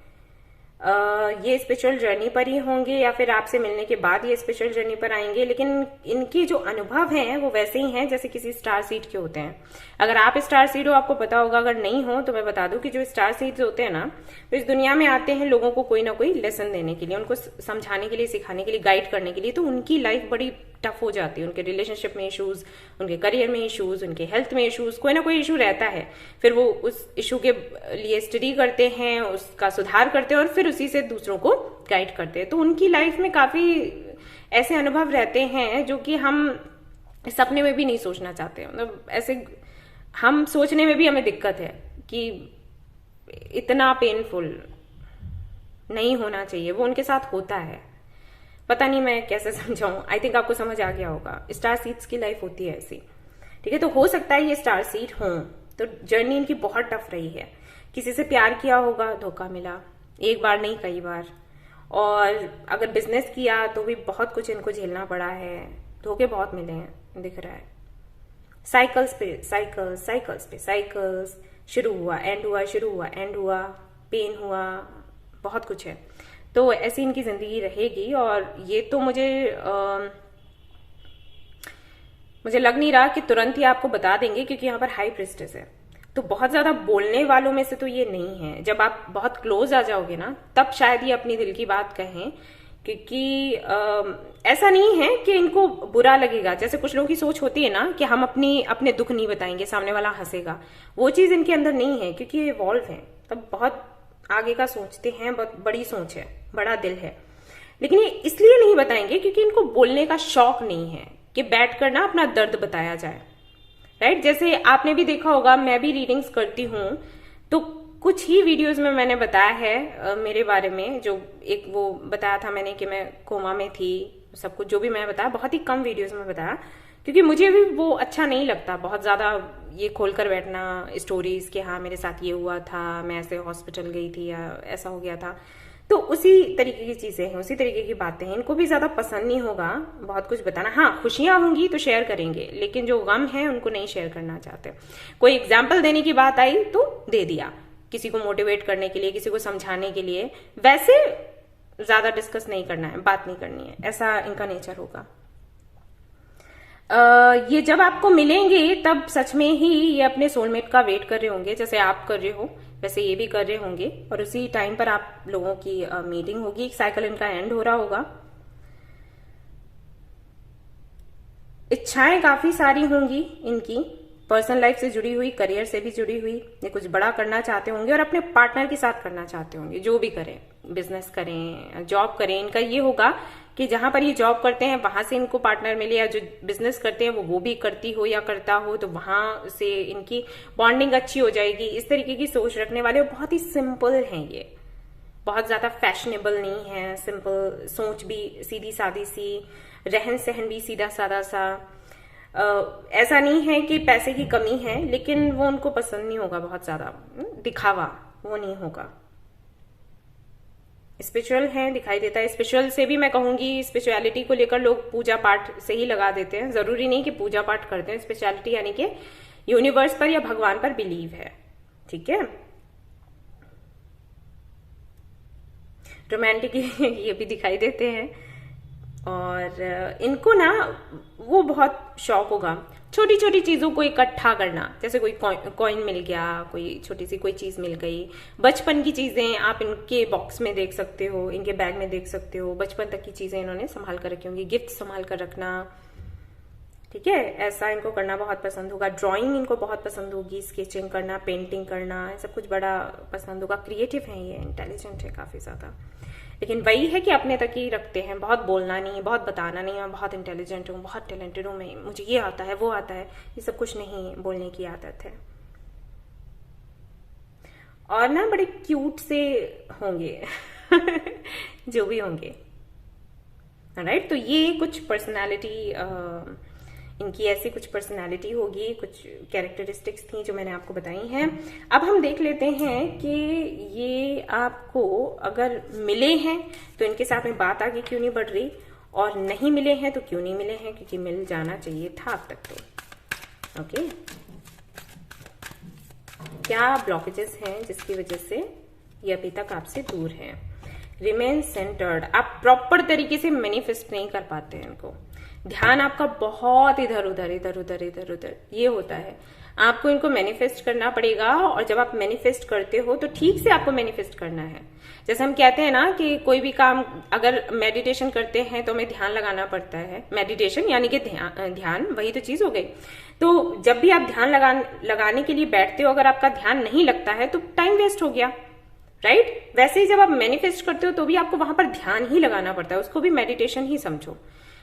ये स्पिरिचुअल जर्नी पर ही होंगे या फिर आपसे मिलने के बाद ये स्पिरिचुअल जर्नी पर आएंगे, लेकिन इनके जो अनुभव हैं वो वैसे ही हैं जैसे किसी स्टार सीड के होते हैं। अगर आप स्टार सीड हो आपको पता होगा, अगर नहीं हो तो मैं बता दूं कि जो स्टार सीड्स होते हैं ना, तो इस दुनिया में आते हैं लोगों को कोई ना कोई लेसन देने के लिए, उनको समझाने के लिए, सिखाने के लिए, गाइड करने के लिए। तो उनकी लाइफ बड़ी टफ हो जाती है, उनके रिलेशनशिप में इश्यूज, उनके करियर में इश्यूज, उनके हेल्थ में इश्यूज, कोई ना कोई इशू रहता है। फिर वो उस इशू के लिए स्टडी करते हैं, उसका सुधार करते हैं और फिर उसी से दूसरों को गाइड करते हैं। तो उनकी लाइफ में काफी ऐसे अनुभव रहते हैं जो कि हम सपने में भी नहीं सोचना चाहते, मतलब ऐसे हम सोचने में भी हमें दिक्कत है कि इतना पेनफुल नहीं होना चाहिए, वो उनके साथ होता है। पता नहीं मैं कैसे समझाऊं, आई थिंक आपको समझ आ गया होगा। स्टार सीड्स की लाइफ होती है ऐसी, ठीक है। तो हो सकता है ये स्टार सीड हों, तो जर्नी इनकी बहुत टफ रही है। किसी से प्यार किया होगा, धोखा मिला, एक बार नहीं कई बार, और अगर बिजनेस किया तो भी बहुत कुछ इनको झेलना पड़ा है, धोखे बहुत मिले हैं दिख रहा है। साइकिल्स पे साइकिल्स, साइकिल्स पे साइकिल्स, शुरू हुआ एंड हुआ, शुरू हुआ एंड हुआ, पेन हुआ, बहुत कुछ है। तो ऐसी इनकी जिंदगी रहेगी। और ये तो मुझे लग नहीं रहा कि तुरंत ही आपको बता देंगे, क्योंकि यहाँ पर हाई प्रिस्टेस है, तो बहुत ज्यादा बोलने वालों में से तो ये नहीं है। जब आप बहुत क्लोज आ जाओगे ना, तब शायद ये अपनी दिल की बात कहें, क्योंकि ऐसा नहीं है कि इनको बुरा लगेगा। जैसे कुछ लोगों की सोच होती है ना कि हम अपने दुख नहीं बताएंगे, सामने वाला हंसेगा, वो चीज इनके अंदर नहीं है, क्योंकि ये इवॉल्व है, तब बहुत आगे का सोचते हैं, बहुत बड़ी सोच है, बड़ा दिल है। लेकिन ये इसलिए नहीं बताएंगे क्योंकि इनको बोलने का शौक नहीं है कि बैठकर ना अपना दर्द बताया जाए, राइट। जैसे आपने भी देखा होगा, मैं भी रीडिंग्स करती हूँ, तो कुछ ही वीडियोस में मैंने बताया है मेरे बारे में, जो एक वो बताया था मैंने कि मैं कोमा में थी, सब कुछ जो भी मैं बताया बहुत ही कम वीडियोस में बताया, क्योंकि मुझे भी वो अच्छा नहीं लगता बहुत ज्यादा ये खोलकर बैठना स्टोरीज कि हाँ मेरे साथ ये हुआ था, मैं ऐसे हॉस्पिटल गई थी या ऐसा हो गया था। तो उसी तरीके की चीजें हैं, उसी तरीके की बातें हैं, इनको भी ज्यादा पसंद नहीं होगा बहुत कुछ बताना। हाँ, खुशियां होंगी तो शेयर करेंगे, लेकिन जो गम है उनको नहीं शेयर करना चाहते। कोई एग्जाम्पल देने की बात आई तो दे दिया, किसी को मोटिवेट करने के लिए, किसी को समझाने के लिए, वैसे ज्यादा डिस्कस नहीं करना है, बात नहीं करनी है, ऐसा इनका नेचर होगा। ये जब आपको मिलेंगे तब सच में ही ये अपने सोलमेट का वेट कर रहे होंगे, जैसे आप कर रहे हो वैसे ये भी कर रहे होंगे, और उसी टाइम पर आप लोगों की मीटिंग होगी, एक साइकिल इनका एंड हो रहा होगा। इच्छाएं काफी सारी होंगी इनकी, पर्सनल लाइफ से जुड़ी हुई, करियर से भी जुड़ी हुई। ये कुछ बड़ा करना चाहते होंगे और अपने पार्टनर के साथ करना चाहते होंगे, जो भी करें, बिजनेस करें, जॉब करें। इनका ये होगा कि जहां पर ये जॉब करते हैं वहां से इनको पार्टनर मिले, या जो बिजनेस करते हैं वो भी करती हो या करता हो, तो वहां से इनकी बॉन्डिंग अच्छी हो जाएगी। इस तरीके की सोच रखने वाले, बहुत ही सिंपल हैं ये, बहुत ज्यादा फैशनेबल नहीं है, सिंपल सोच भी, सीधी सादी सी, रहन सहन भी सीधा सादा सा। ऐसा नहीं है कि पैसे की कमी है, लेकिन वो उनको पसंद नहीं होगा बहुत ज्यादा दिखावा, वो नहीं होगा। स्पिरिचुअल है, दिखाई देता है। स्पिरिचुअल से भी मैं कहूंगी, स्पिरिचुअलिटी को लेकर लोग पूजा पाठ से ही लगा देते हैं, जरूरी नहीं कि पूजा पाठ करते हैं। स्पिरिचुअलिटी यानी कि यूनिवर्स पर या भगवान पर बिलीव है, ठीक है। रोमांटिक ये भी दिखाई देते हैं, और इनको ना वो बहुत शौक होगा छोटी छोटी चीजों को इकट्ठा करना। जैसे कोई कॉइन मिल गया, कोई छोटी सी कोई चीज मिल गई, बचपन की चीजें आप इनके बॉक्स में देख सकते हो, इनके बैग में देख सकते हो, बचपन तक की चीजें इन्होंने संभाल कर रखी होंगी, गिफ्ट संभाल कर रखना, ठीक है। ऐसा इनको करना बहुत पसंद होगा। ड्राइंग इनको बहुत पसंद होगी, स्केचिंग करना, पेंटिंग करना, सब कुछ बड़ा पसंद होगा। क्रिएटिव है ये, इंटेलिजेंट है काफी ज्यादा, लेकिन वही है कि अपने तक ही रखते हैं, बहुत बोलना नहीं, बहुत बताना नहीं, मैं बहुत इंटेलिजेंट हूँ, बहुत टैलेंटेड हूँ, मैं, मुझे ये आता है वो आता है, ये सब कुछ नहीं बोलने की आदत है। और ना बड़े क्यूट से होंगे जो भी होंगे, राइट। तो ये कुछ पर्सनालिटी, इनकी ऐसी कुछ पर्सनालिटी होगी, कुछ कैरेक्टरिस्टिक्स थी जो मैंने आपको बताई हैं। अब हम देख लेते हैं कि ये आपको अगर मिले हैं तो इनके साथ में बात आगे क्यों नहीं बढ़ रही, और नहीं मिले हैं तो क्यों नहीं मिले हैं, क्योंकि मिल जाना चाहिए था अब तक तो, ओके। क्या ब्लॉकेजेस हैं जिसकी वजह से ये अभी तक आपसे दूर है। रिमेन सेंटर्ड, आप प्रॉपर तरीके से मैनिफेस्ट नहीं कर पाते हैं इनको। ध्यान आपका बहुत इधर उधर इधर उधर इधर उधर ये होता है। आपको इनको मैनिफेस्ट करना पड़ेगा, और जब आप मैनिफेस्ट करते हो तो ठीक से आपको मैनिफेस्ट करना है। जैसे हम कहते हैं ना कि कोई भी काम, अगर मेडिटेशन करते हैं तो हमें ध्यान लगाना पड़ता है। मेडिटेशन यानी कि ध्यान वही तो चीज हो गई। तो जब भी आप ध्यान लगाने के लिए बैठते हो, अगर आपका ध्यान नहीं लगता है तो टाइम वेस्ट हो गया, राइट। वैसे ही जब आप मैनिफेस्ट करते हो तो भी आपको वहां पर ध्यान ही लगाना पड़ता है, उसको भी मेडिटेशन ही समझो,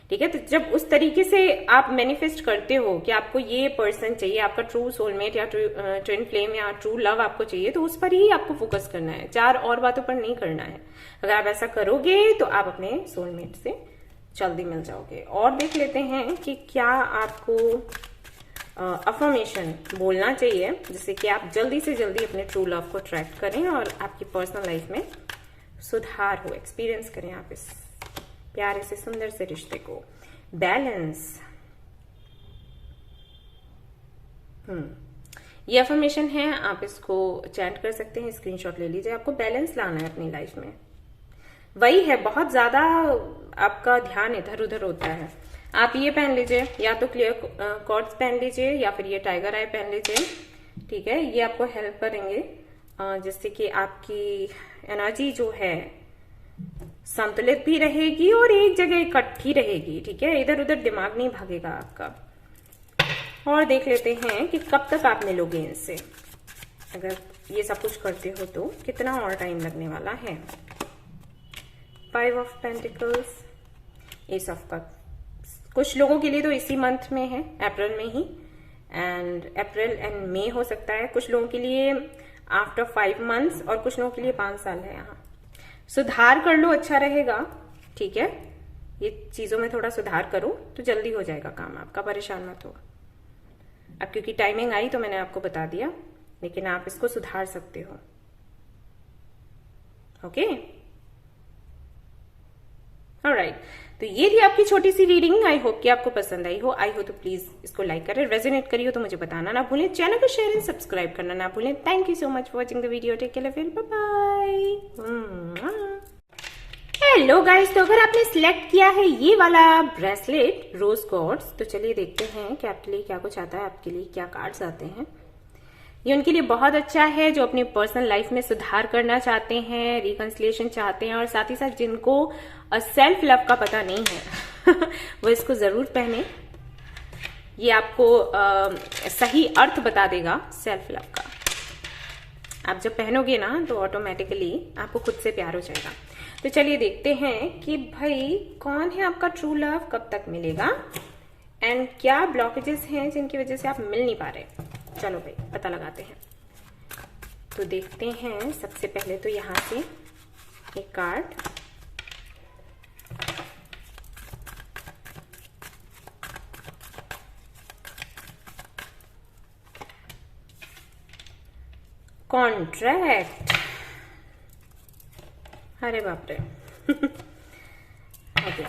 ठीक है। तो जब उस तरीके से आप मैनिफेस्ट करते हो कि आपको ये पर्सन चाहिए, आपका ट्रू सोलमेट या ट्विन फ्लेम या ट्रू लव आपको चाहिए, तो उस पर ही आपको फोकस करना है, चार और बातों पर नहीं करना है। अगर आप ऐसा करोगे तो आप अपने सोलमेट से जल्दी मिल जाओगे। और देख लेते हैं कि क्या आपको अफर्मेशन बोलना चाहिए जिससे कि आप जल्दी से जल्दी अपने ट्रू लव को अट्रैक्ट करें और आपकी पर्सनल लाइफ में सुधार हो, एक्सपीरियंस करें आप इस प्यारे से सुंदर से रिश्ते को। बैलेंस, ये अफर्मेशन है, आप इसको चैंट कर सकते हैं, स्क्रीनशॉट ले लीजिए। आपको बैलेंस लाना है अपनी लाइफ में। वही है, बहुत ज्यादा आपका ध्यान इधर उधर होता है। आप ये पहन लीजिए, या तो क्लियर कॉर्ड्स पहन लीजिए या फिर ये टाइगर आई पहन लीजिए, ठीक है। ये आपको हेल्प करेंगे जिससे कि आपकी एनर्जी जो है संतुलित भी रहेगी और एक जगह इकट्ठी रहेगी, ठीक है। इधर उधर दिमाग नहीं भागेगा आपका। और देख लेते हैं कि कब तक आप मिलोगे इनसे। अगर ये सब कुछ करते हो तो कितना और टाइम लगने वाला है। 5 of pentacles, S of cups. कुछ लोगों के लिए तो इसी मंथ में है, अप्रैल में ही, एंड अप्रैल एंड मई हो सकता है। कुछ लोगों के लिए आफ्टर 5 मंथ्स और कुछ लोगों के लिए 5 साल है। यहाँ सुधार कर लो, अच्छा रहेगा, ठीक है। ये चीजों में थोड़ा सुधार करो तो जल्दी हो जाएगा काम आपका, परेशान मत हो। अब क्योंकि टाइमिंग आई तो मैंने आपको बता दिया, लेकिन आप इसको सुधार सकते हो, ओके। ऑलराइट, तो ये थी आपकी छोटी सी रीडिंग। आई होप कि आपको पसंद आई हो। आई हो तो प्लीज इसको लाइक करें, रेजोनेट करिए तो मुझे बताना ना भूलें, चैनल को शेयर एंड सब्सक्राइब करना ना भूलें। Thank you so much for watching the video. Take care, bye bye. Hello guys, तो अगर आपने सिलेक्ट किया है ये वाला ब्रेसलेट रोज गॉड्स, तो चलिए देखते हैं कि आपके लिए क्या कुछ आता है, आपके लिए क्या कार्ड्स आते हैं। ये उनके लिए बहुत अच्छा है जो अपनी पर्सनल लाइफ में सुधार करना चाहते हैं, रिकंसिलिएशन चाहते हैं, और साथ ही साथ जिनको सेल्फ लव का पता नहीं है वो इसको जरूर पहने। ये आपको सही अर्थ बता देगा सेल्फ लव का। आप जब पहनोगे ना तो ऑटोमेटिकली आपको खुद से प्यार हो जाएगा। तो चलिए देखते हैं कि भाई कौन है आपका ट्रू लव, कब तक मिलेगा, एंड क्या ब्लॉकेजेस हैं जिनकी वजह से आप मिल नहीं पा रहे। चलो भाई पता लगाते हैं। तो देखते हैं सबसे पहले तो यहां से एक कार्ड, कॉन्ट्रैक्ट। अरे बाप रे okay,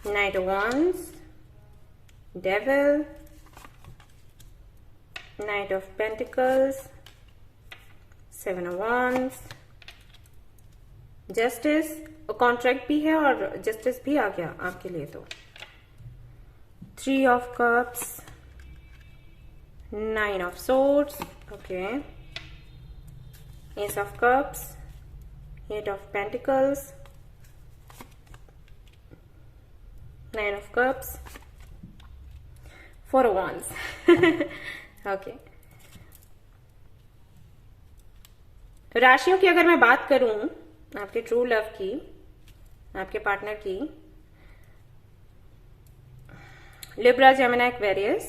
Knight of Wands, Devil, Knight of Pentacles, 7 of Wands, Justice। Contract भी है और जस्टिस भी आ गया आपके लिए। तो 3 of Cups, 9 of Swords, okay, Ace of Cups, 8 of Pentacles, 9 of Cups, 4 of Wands okay. राशियों की अगर मैं बात करूं आपके ट्रू लव की, आपके पार्टनर की, लिब्रा, जेमिनी, एक्वेरियस,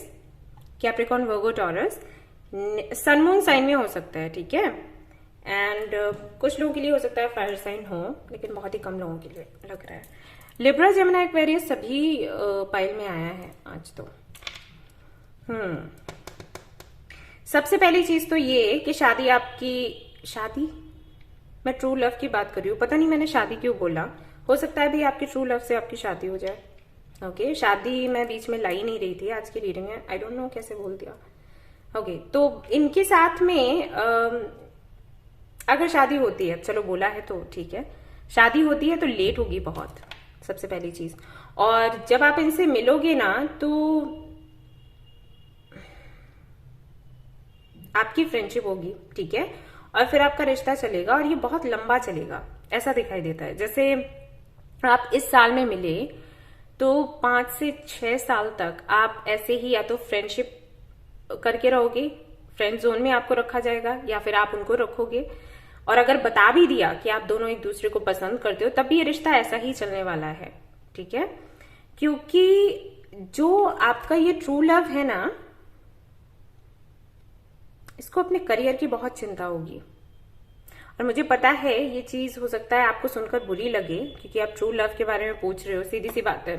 कैप्रिकॉर्न, वर्गो, टॉरस, सन मून साइन में हो सकता है, ठीक है। एंड कुछ लोगों के लिए हो सकता है फायर साइन हो, लेकिन बहुत ही कम लोगों के लिए लग रहा है। लिब्रा, जेमिनी, एक्वेरियस सभी पाइल में आया है आज तो। सबसे पहली चीज तो ये कि शादी आपकी, शादी, मैं ट्रू लव की बात कर रही हूँ, पता नहीं मैंने शादी क्यों बोला। हो सकता है भी आपकी ट्रू लव से आपकी शादी हो जाए, ओके। शादी मैं बीच में लाई नहीं रही थी, आज की रीडिंग है, आई डोंट नो कैसे बोल दिया, ओके। तो इनके साथ में अगर शादी होती है, चलो बोला है तो ठीक है, शादी होती है तो लेट होगी बहुत, सबसे पहली चीज। और जब आप इनसे मिलोगे ना तो आपकी फ्रेंडशिप होगी, ठीक है, और फिर आपका रिश्ता चलेगा और ये बहुत लंबा चलेगा, ऐसा दिखाई देता है। जैसे आप इस साल में मिले तो 5 से 6 साल तक आप ऐसे ही या तो फ्रेंडशिप करके रहोगे, फ्रेंड जोन में आपको रखा जाएगा, या फिर आप उनको रखोगे। और अगर बता भी दिया कि आप दोनों एक दूसरे को पसंद करते हो, तब भी ये रिश्ता ऐसा ही चलने वाला है, ठीक है। क्योंकि जो आपका ये ट्रू लव है ना, इसको अपने करियर की बहुत चिंता होगी। और मुझे पता है ये चीज हो सकता है आपको सुनकर बुरी लगे, क्योंकि आप ट्रू लव के बारे में पूछ रहे हो, सीधी सी बात है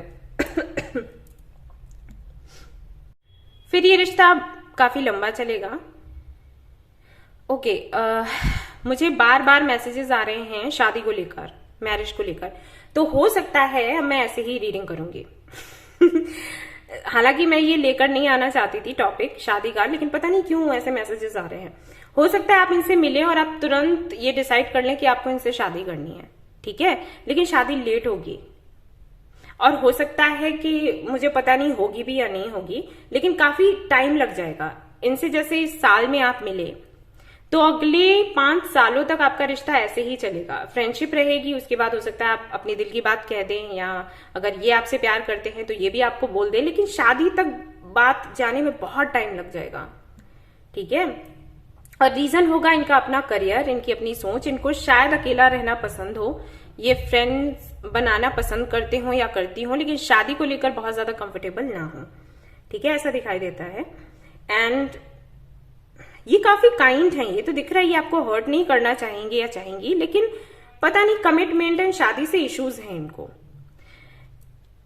फिर ये रिश्ता काफी लंबा चलेगा। ओके, मुझे बार बार मैसेजेस आ रहे हैं शादी को लेकर, मैरिज को लेकर, तो हो सकता है मैं ऐसे ही रीडिंग करूंगी। हालांकि मैं ये लेकर नहीं आना चाहती थी टॉपिक शादी का, लेकिन पता नहीं क्यों ऐसे मैसेजेस आ रहे हैं। हो सकता है आप इनसे मिले और आप तुरंत ये डिसाइड कर लें कि आपको इनसे शादी करनी है, ठीक है, लेकिन शादी लेट होगी और हो सकता है कि मुझे पता नहीं होगी भी या नहीं होगी, लेकिन काफी टाइम लग जाएगा इनसे। जैसे इस साल में आप मिले तो अगले 5 सालों तक आपका रिश्ता ऐसे ही चलेगा, फ्रेंडशिप रहेगी। उसके बाद हो सकता है आप अपने दिल की बात कह दें, या अगर ये आपसे प्यार करते हैं तो ये भी आपको बोल दें, लेकिन शादी तक बात जाने में बहुत टाइम लग जाएगा, ठीक है। और रीजन होगा इनका अपना करियर, इनकी अपनी सोच, इनको शायद अकेला रहना पसंद हो, ये फ्रेंड्स बनाना पसंद करते हो या करती हो, लेकिन शादी को लेकर बहुत ज्यादा कंफर्टेबल ना हो, ठीक है, ऐसा दिखाई देता है। एंड ये काफी काइंड है, ये तो दिख रहा है ये आपको हर्ट नहीं करना चाहेंगे या चाहेंगी, लेकिन पता नहीं कमिटमेंट एंड शादी से इश्यूज हैं इनको।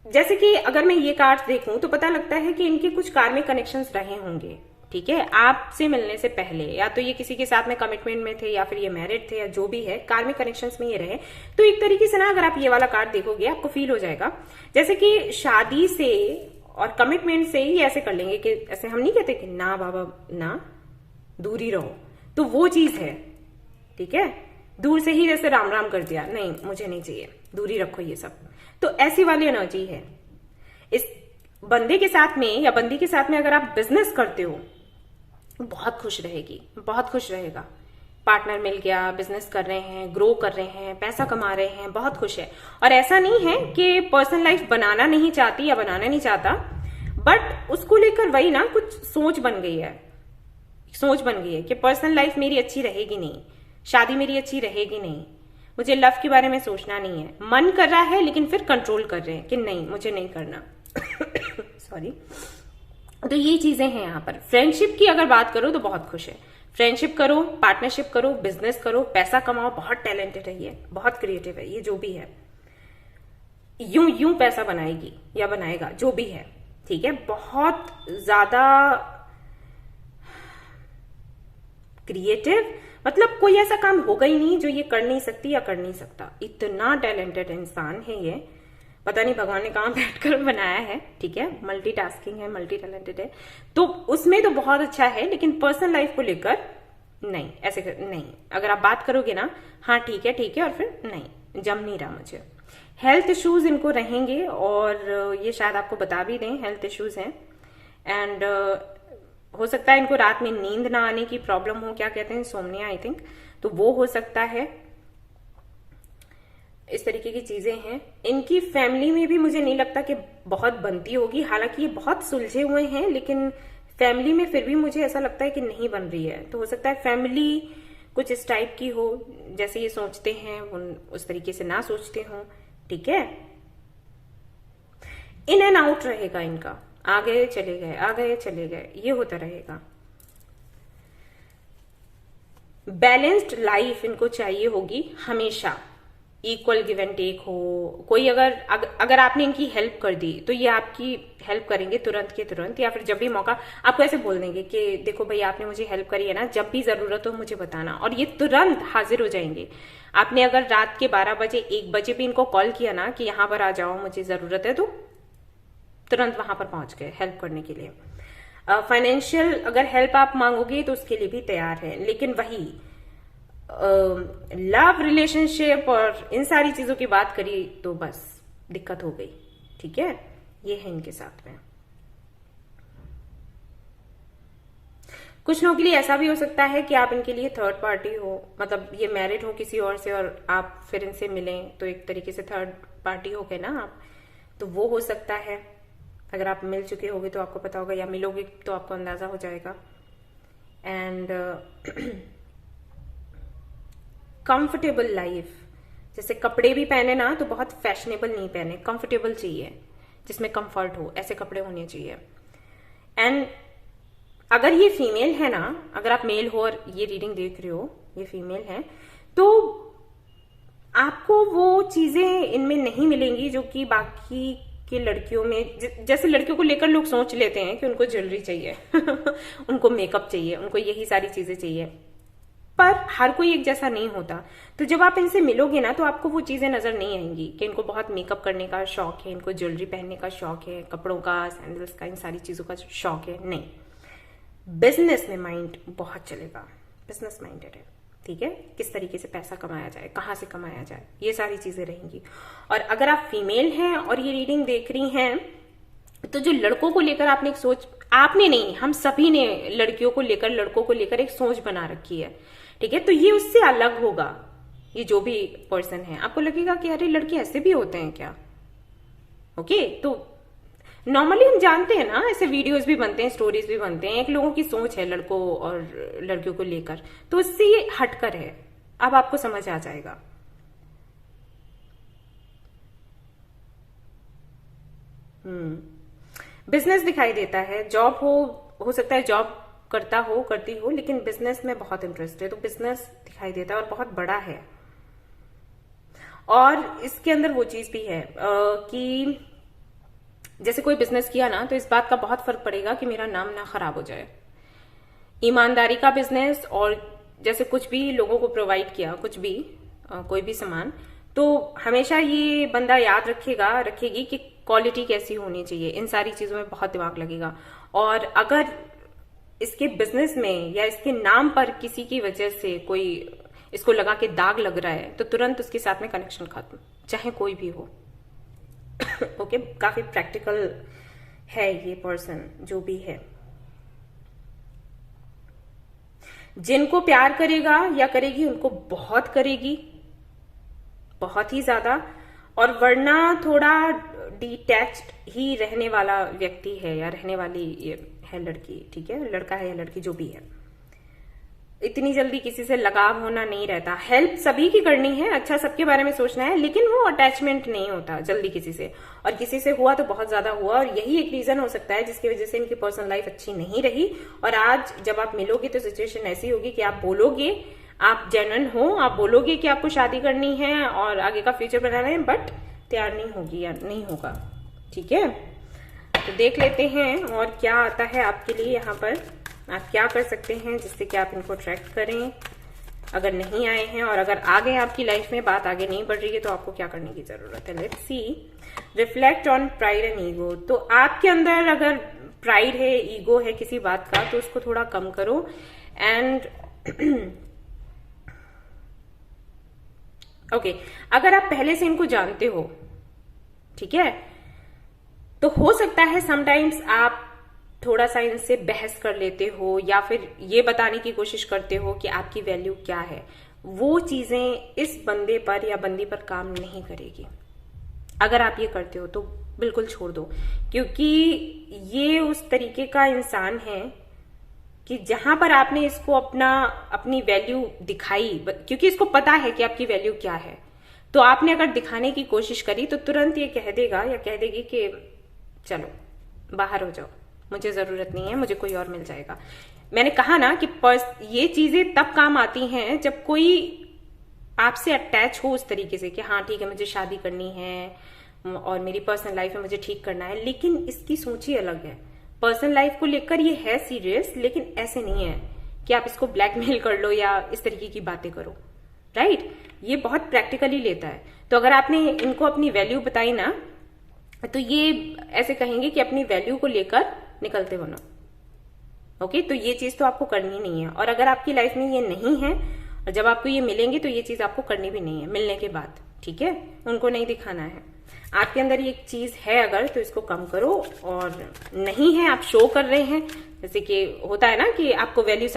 जैसे कि अगर मैं ये कार्ड देखूं तो पता लगता है कि इनके कुछ कार्मिक कनेक्शंस रहे होंगे, ठीक है, आपसे मिलने से पहले, या तो ये किसी के साथ में कमिटमेंट में थे या फिर ये मैरिड थे या जो भी है, कार्मिक कनेक्शंस में ये रहे। तो एक तरीके से ना, अगर आप ये वाला कार्ड देखोगे आपको फील हो जाएगा जैसे कि शादी से और कमिटमेंट से ही ऐसे कर लेंगे कि ऐसे हम नहीं कहते कि ना बाबा ना, दूरी रहो, तो वो चीज है, ठीक है। दूर से ही जैसे राम राम कर दिया, नहीं मुझे नहीं चाहिए, दूरी रखो ये सब, तो ऐसी वाली एनर्जी है इस बंदे के साथ में या बंदी के साथ में। अगर आप बिजनेस करते हो बहुत खुश रहेगी, बहुत खुश रहेगा, पार्टनर मिल गया, बिजनेस कर रहे हैं, ग्रो कर रहे हैं, पैसा कमा रहे हैं, बहुत खुश है। और ऐसा नहीं है कि पर्सनल लाइफ बनाना नहीं चाहती या बनाना नहीं चाहता, बट उसको लेकर वही ना कुछ सोच बन गई है, सोच बन गई है कि पर्सनल लाइफ मेरी अच्छी रहेगी नहीं, शादी मेरी अच्छी रहेगी नहीं, मुझे लव के बारे में सोचना नहीं है। मन कर रहा है लेकिन फिर कंट्रोल कर रहे हैं कि नहीं मुझे नहीं करना। सॉरी। तो ये चीजें हैं यहाँ पर। फ्रेंडशिप की अगर बात करो तो बहुत खुश है, फ्रेंडशिप करो, पार्टनरशिप करो, बिजनेस करो, पैसा कमाओ, बहुत टैलेंटेड है ये, बहुत क्रिएटिव है ये, जो भी है यूं यूं पैसा बनाएगी या बनाएगा, जो भी है, ठीक है। बहुत ज्यादा क्रिएटिव, मतलब कोई ऐसा काम होगा ही नहीं जो ये कर नहीं सकती या कर नहीं सकता, इतना टैलेंटेड इंसान है ये, पता नहीं भगवान ने कहां बैठकर बनाया है, ठीक है। मल्टीटास्किंग है, मल्टी टैलेंटेड है, तो उसमें तो बहुत अच्छा है, लेकिन पर्सनल लाइफ को लेकर नहीं, ऐसे नहीं। अगर आप बात करोगे ना, हाँ ठीक है, और फिर नहीं, जम नहीं रहा मुझे। हेल्थ इश्यूज इनको रहेंगे और ये शायद आपको बता भी दें, हेल्थ इश्यूज हैं। एंड हो सकता है इनको रात में नींद ना आने की प्रॉब्लम हो, क्या कहते हैं, सोमनिया आई थिंक, तो वो हो सकता है। इस तरीके की चीजें हैं। इनकी फैमिली में भी मुझे नहीं लगता कि बहुत बनती होगी, हालांकि ये बहुत सुलझे हुए हैं, लेकिन फैमिली में फिर भी मुझे ऐसा लगता है कि नहीं बन रही है। तो हो सकता है फैमिली कुछ इस टाइप की हो, जैसे ये सोचते हैं उस तरीके से ना सोचते हो, ठीक है। इन एंड आउट रहेगा इनका, आ गए चले गए, आ गए चले गए, ये होता रहेगा। बैलेंस्ड लाइफ इनको चाहिए होगी हमेशा, इक्वल गिव एंड टेक हो। कोई अगर आपने इनकी हेल्प कर दी तो ये आपकी हेल्प करेंगे तुरंत के तुरंत, या फिर जब भी मौका आपको ऐसे बोल देंगे कि देखो भाई आपने मुझे हेल्प करी है ना, जब भी जरूरत हो मुझे बताना, और ये तुरंत हाजिर हो जाएंगे। आपने अगर रात के 12 बजे 1 बजे भी इनको कॉल किया ना कि यहां पर आ जाओ मुझे जरूरत है, तो तुरंत वहां पर पहुंच गए हेल्प करने के लिए। फाइनेंशियल अगर हेल्प आप मांगोगे तो उसके लिए भी तैयार है, लेकिन वही लव रिलेशनशिप और इन सारी चीजों की बात करी तो बस दिक्कत हो गई, ठीक है। ये है इनके साथ में। कुछ लोगों के लिए ऐसा भी हो सकता है कि आप इनके लिए थर्ड पार्टी हो, मतलब ये मैरिड हो किसी और से और आप फिर इनसे मिलें, तो एक तरीके से थर्ड पार्टी हो गए ना आप, तो वो हो सकता है। अगर आप मिल चुके होगे तो आपको पता होगा, या मिलोगे तो आपको अंदाजा हो जाएगा। एंड कंफर्टेबल लाइफ, जैसे कपड़े भी पहने ना तो बहुत फैशनेबल नहीं पहने, कंफर्टेबल चाहिए, जिसमें कंफर्ट हो, ऐसे कपड़े होने चाहिए। एंड अगर ये फीमेल है ना, अगर आप मेल हो और ये रीडिंग देख रहे हो, ये फीमेल है, तो आपको वो चीजें इनमें नहीं मिलेंगी जो कि बाकी कि लड़कियों में जैसे लड़कियों को लेकर लोग सोच लेते हैं कि उनको ज्वेलरी चाहिए उनको मेकअप चाहिए, उनको यही सारी चीजें चाहिए, पर हर कोई एक जैसा नहीं होता। तो जब आप इनसे मिलोगे ना तो आपको वो चीजें नजर नहीं आएंगी कि इनको बहुत मेकअप करने का शौक है, इनको ज्वेलरी पहनने का शौक है, कपड़ों का, सैंडल्स का, इन सारी चीजों का शौक है। नहीं, बिजनेस में माइंड बहुत चलेगा, बिजनेस माइंडेड है, ठीक है। किस तरीके से पैसा कमाया जाए, कहाँ से कमाया जाए, ये सारी चीजें रहेंगी। और अगर आप फीमेल हैं और ये रीडिंग देख रही हैं तो जो लड़कों को लेकर आपने एक सोच, आपने नहीं, हम सभी ने लड़कियों को लेकर, लड़कों को लेकर एक सोच बना रखी है, ठीक है। तो ये उससे अलग होगा। ये जो भी पर्सन है, आपको लगेगा कि अरे लड़के ऐसे भी होते हैं क्या, ओके। तो नॉर्मली हम जानते हैं ना, ऐसे वीडियोस भी बनते हैं, स्टोरीज भी बनते हैं, एक लोगों की सोच है लड़कों और लड़कियों को लेकर, तो उससे ये हटकर है। अब आपको समझ आ जाएगा। बिजनेस दिखाई देता है, जॉब हो सकता है जॉब करता हो, करती हो, लेकिन बिजनेस में बहुत इंटरेस्ट है, तो बिजनेस दिखाई देता है और बहुत बड़ा है। और इसके अंदर वो चीज भी है कि जैसे कोई बिजनेस किया ना तो इस बात का बहुत फर्क पड़ेगा कि मेरा नाम ना खराब हो जाए। ईमानदारी का बिजनेस, और जैसे कुछ भी लोगों को प्रोवाइड किया, कुछ भी कोई भी सामान, तो हमेशा ये बंदा याद रखेगी कि क्वालिटी कैसी होनी चाहिए। इन सारी चीजों में बहुत दिमाग लगेगा। और अगर इसके बिजनेस में या इसके नाम पर किसी की वजह से कोई इसको लगा के दाग लग रहा है तो तुरंत उसके साथ में कनेक्शन खत्म, चाहे कोई भी हो। ओके, काफी प्रैक्टिकल है ये पर्सन जो भी है। जिनको प्यार करेगा या करेगी उनको बहुत करेगी, बहुत ही ज्यादा। और वरना थोड़ा डिटैच्ड ही रहने वाला व्यक्ति है या रहने वाली है लड़की, ठीक है, लड़का है या लड़की जो भी है। इतनी जल्दी किसी से लगाव होना नहीं रहता। हेल्प सभी की करनी है, अच्छा सबके बारे में सोचना है, लेकिन वो अटैचमेंट नहीं होता जल्दी किसी से। और किसी से हुआ तो बहुत ज्यादा हुआ, और यही एक रीजन हो सकता है जिसकी वजह से इनकी पर्सनल लाइफ अच्छी नहीं रही। और आज जब आप मिलोगे तो सिचुएशन ऐसी होगी कि आप बोलोगे, आप जेन्युइन हो, आप बोलोगे कि आपको शादी करनी है और आगे का फ्यूचर बनाना है, बट तैयार नहीं होगी या नहीं होगा, ठीक है। तो देख लेते हैं और क्या आता है आपके लिए यहाँ पर। आप क्या कर सकते हैं जिससे कि आप इनको अट्रैक्ट करें, अगर नहीं आए हैं, और अगर आ गए आपकी लाइफ में, बात आगे नहीं बढ़ रही है, तो आपको क्या करने की जरूरत है। Let's see. Reflect on pride and ego. तो आपके अंदर अगर प्राइड है, ईगो है किसी बात का, तो उसको थोड़ा कम करो। एंड ओके, अगर आप पहले से इनको जानते हो, ठीक है, तो हो सकता है समटाइम्स आप थोड़ा सा इनसे बहस कर लेते हो या फिर ये बताने की कोशिश करते हो कि आपकी वैल्यू क्या है। वो चीजें इस बंदे पर या बंदी पर काम नहीं करेगी। अगर आप ये करते हो तो बिल्कुल छोड़ दो, क्योंकि ये उस तरीके का इंसान है कि जहां पर आपने इसको अपनी वैल्यू दिखाई, क्योंकि इसको पता है कि आपकी वैल्यू क्या है, तो आपने अगर दिखाने की कोशिश करी तो तुरंत ये कह देगा या कह देगी कि चलो बाहर हो जाओ, मुझे जरूरत नहीं है, मुझे कोई और मिल जाएगा। मैंने कहा ना कि ये चीजें तब काम आती हैं जब कोई आपसे अटैच हो उस तरीके से कि हाँ ठीक है, मुझे शादी करनी है और मेरी पर्सनल लाइफ में मुझे ठीक करना है, लेकिन इसकी सोच ही अलग है। पर्सनल लाइफ को लेकर ये है सीरियस, लेकिन ऐसे नहीं है कि आप इसको ब्लैकमेल कर लो या इस तरीके की बातें करो, राइट। ये बहुत प्रैक्टिकली लेता है। तो अगर आपने इनको अपनी वैल्यू बताई ना, तो ये ऐसे कहेंगे कि अपनी वैल्यू को लेकर निकलते बनो, ओके। तो ये चीज तो आपको करनी नहीं है। और अगर आपकी लाइफ में ये नहीं है और जब आपको ये मिलेंगे तो ये चीज आपको करनी भी नहीं है मिलने के बाद, ठीक है। उनको नहीं दिखाना है। आपके अंदर ये चीज है अगर, तो इसको कम करो। और नहीं है, आप शो कर रहे हैं, जैसे कि होता है ना कि आपको वैल्यू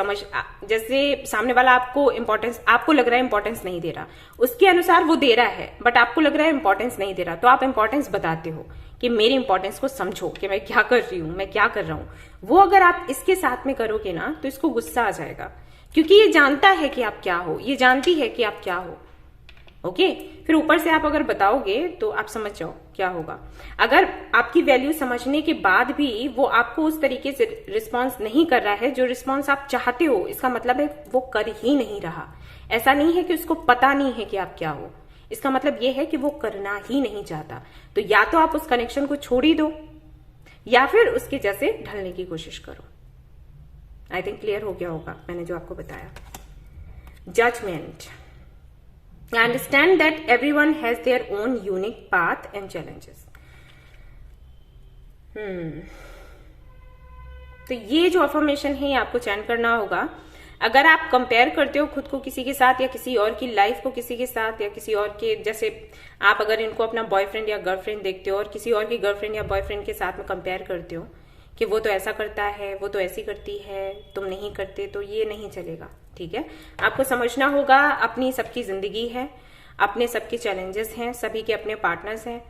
जैसे सामने वाला आपको इंपॉर्टेंस, आपको लग रहा है इंपॉर्टेंस नहीं दे रहा, उसके अनुसार वो दे रहा है, बट आपको लग रहा है इंपॉर्टेंस नहीं दे रहा, तो आप इंपॉर्टेंस बताते हो कि मेरी इंपॉर्टेंस को समझो कि मैं क्या कर रही हूं, मैं क्या कर रहा हूं। वो अगर आप इसके साथ में करोगे ना तो इसको गुस्सा आ जाएगा, क्योंकि ये जानता है कि आप क्या हो, ये जानती है कि आप क्या हो, ओके। फिर ऊपर से आप अगर बताओगे तो आप समझ जाओ क्या होगा। अगर आपकी वैल्यू समझने के बाद भी वो आपको उस तरीके से रिस्पॉन्स नहीं कर रहा है जो रिस्पॉन्स आप चाहते हो, इसका मतलब है वो कर ही नहीं रहा। ऐसा नहीं है कि उसको पता नहीं है कि आप क्या हो, इसका मतलब ये है कि वो करना ही नहीं चाहता। तो या तो आप उस कनेक्शन को छोड़ ही दो या फिर उसके जैसे ढलने की कोशिश करो। आई थिंक क्लियर हो गया होगा मैंने जो आपको बताया। Judgement, I understand that everyone has their own unique path and challenges. तो ये जो अफर्मेशन है ये आपको चैन करना होगा। अगर आप कंपेयर करते हो खुद को किसी के साथ या किसी और की लाइफ को किसी के साथ या किसी और के, जैसे आप अगर इनको अपना बॉयफ्रेंड या गर्लफ्रेंड देखते हो और किसी और की गर्लफ्रेंड या बॉयफ्रेंड के साथ में कंपेयर करते हो कि वो तो ऐसा करता है, वो तो ऐसी करती है, तुम नहीं करते, तो ये नहीं चलेगा। ठीक है, आपको समझना होगा अपनी सबकी जिंदगी है, अपने सबके चैलेंजेस हैं, सभी के अपने पार्टनर्स हैं,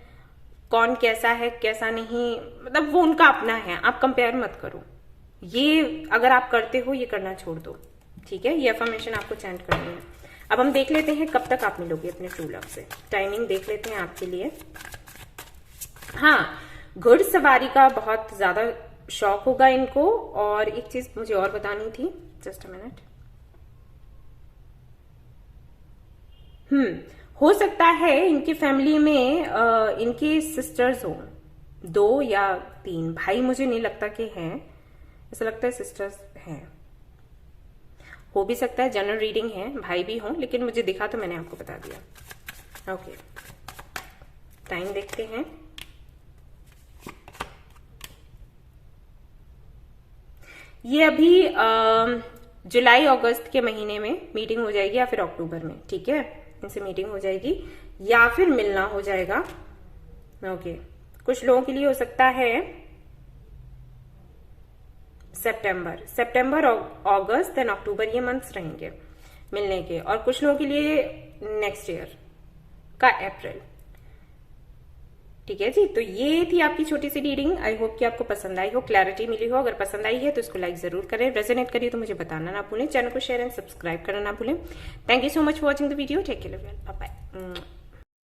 कौन कैसा है कैसा नहीं, मतलब वो उनका अपना है, आप कंपेयर मत करो। ये अगर आप करते हो ये करना छोड़ दो। ठीक है, ये अफर्मेशन आपको चैंट करनी है। अब हम देख लेते हैं कब तक आप मिलोगे अपने ट्रू लव से। टाइमिंग देख लेते हैं आपके लिए। हाँ, घुड़सवारी का बहुत ज्यादा शौक होगा इनको। और एक चीज मुझे और बतानी थी, जस्ट अ मिनट। हो सकता है इनकी फैमिली में इनके सिस्टर्स हो, 2 या 3 भाई मुझे नहीं लगता कि हैं, ऐसा लगता है सिस्टर्स हैं। हो भी सकता है जनरल रीडिंग है, भाई भी हों, लेकिन मुझे दिखा तो मैंने आपको बता दिया। ओके, टाइम देखते हैं। ये अभी जुलाई अगस्त के महीने में मीटिंग हो जाएगी या फिर अक्टूबर में। ठीक है, इनसे मीटिंग हो जाएगी या फिर मिलना हो जाएगा। ओके, कुछ लोगों के लिए हो सकता है सितंबर, अगस्त देन अक्टूबर, ये मंथ्स रहेंगे मिलने के। और कुछ लोगों के लिए नेक्स्ट ईयर का अप्रैल। ठीक है जी, तो ये थी आपकी छोटी सी रीडिंग। आई होप कि आपको पसंद आई हो, क्लैरिटी मिली हो। अगर पसंद आई है तो इसको लाइक जरूर करें, रेजोनेट करिए तो मुझे बताना ना भूलें, चैनल को शेयर एंड सब्सक्राइब करना ना भूलें। Thank you so much for watching the video. Take care, bye bye.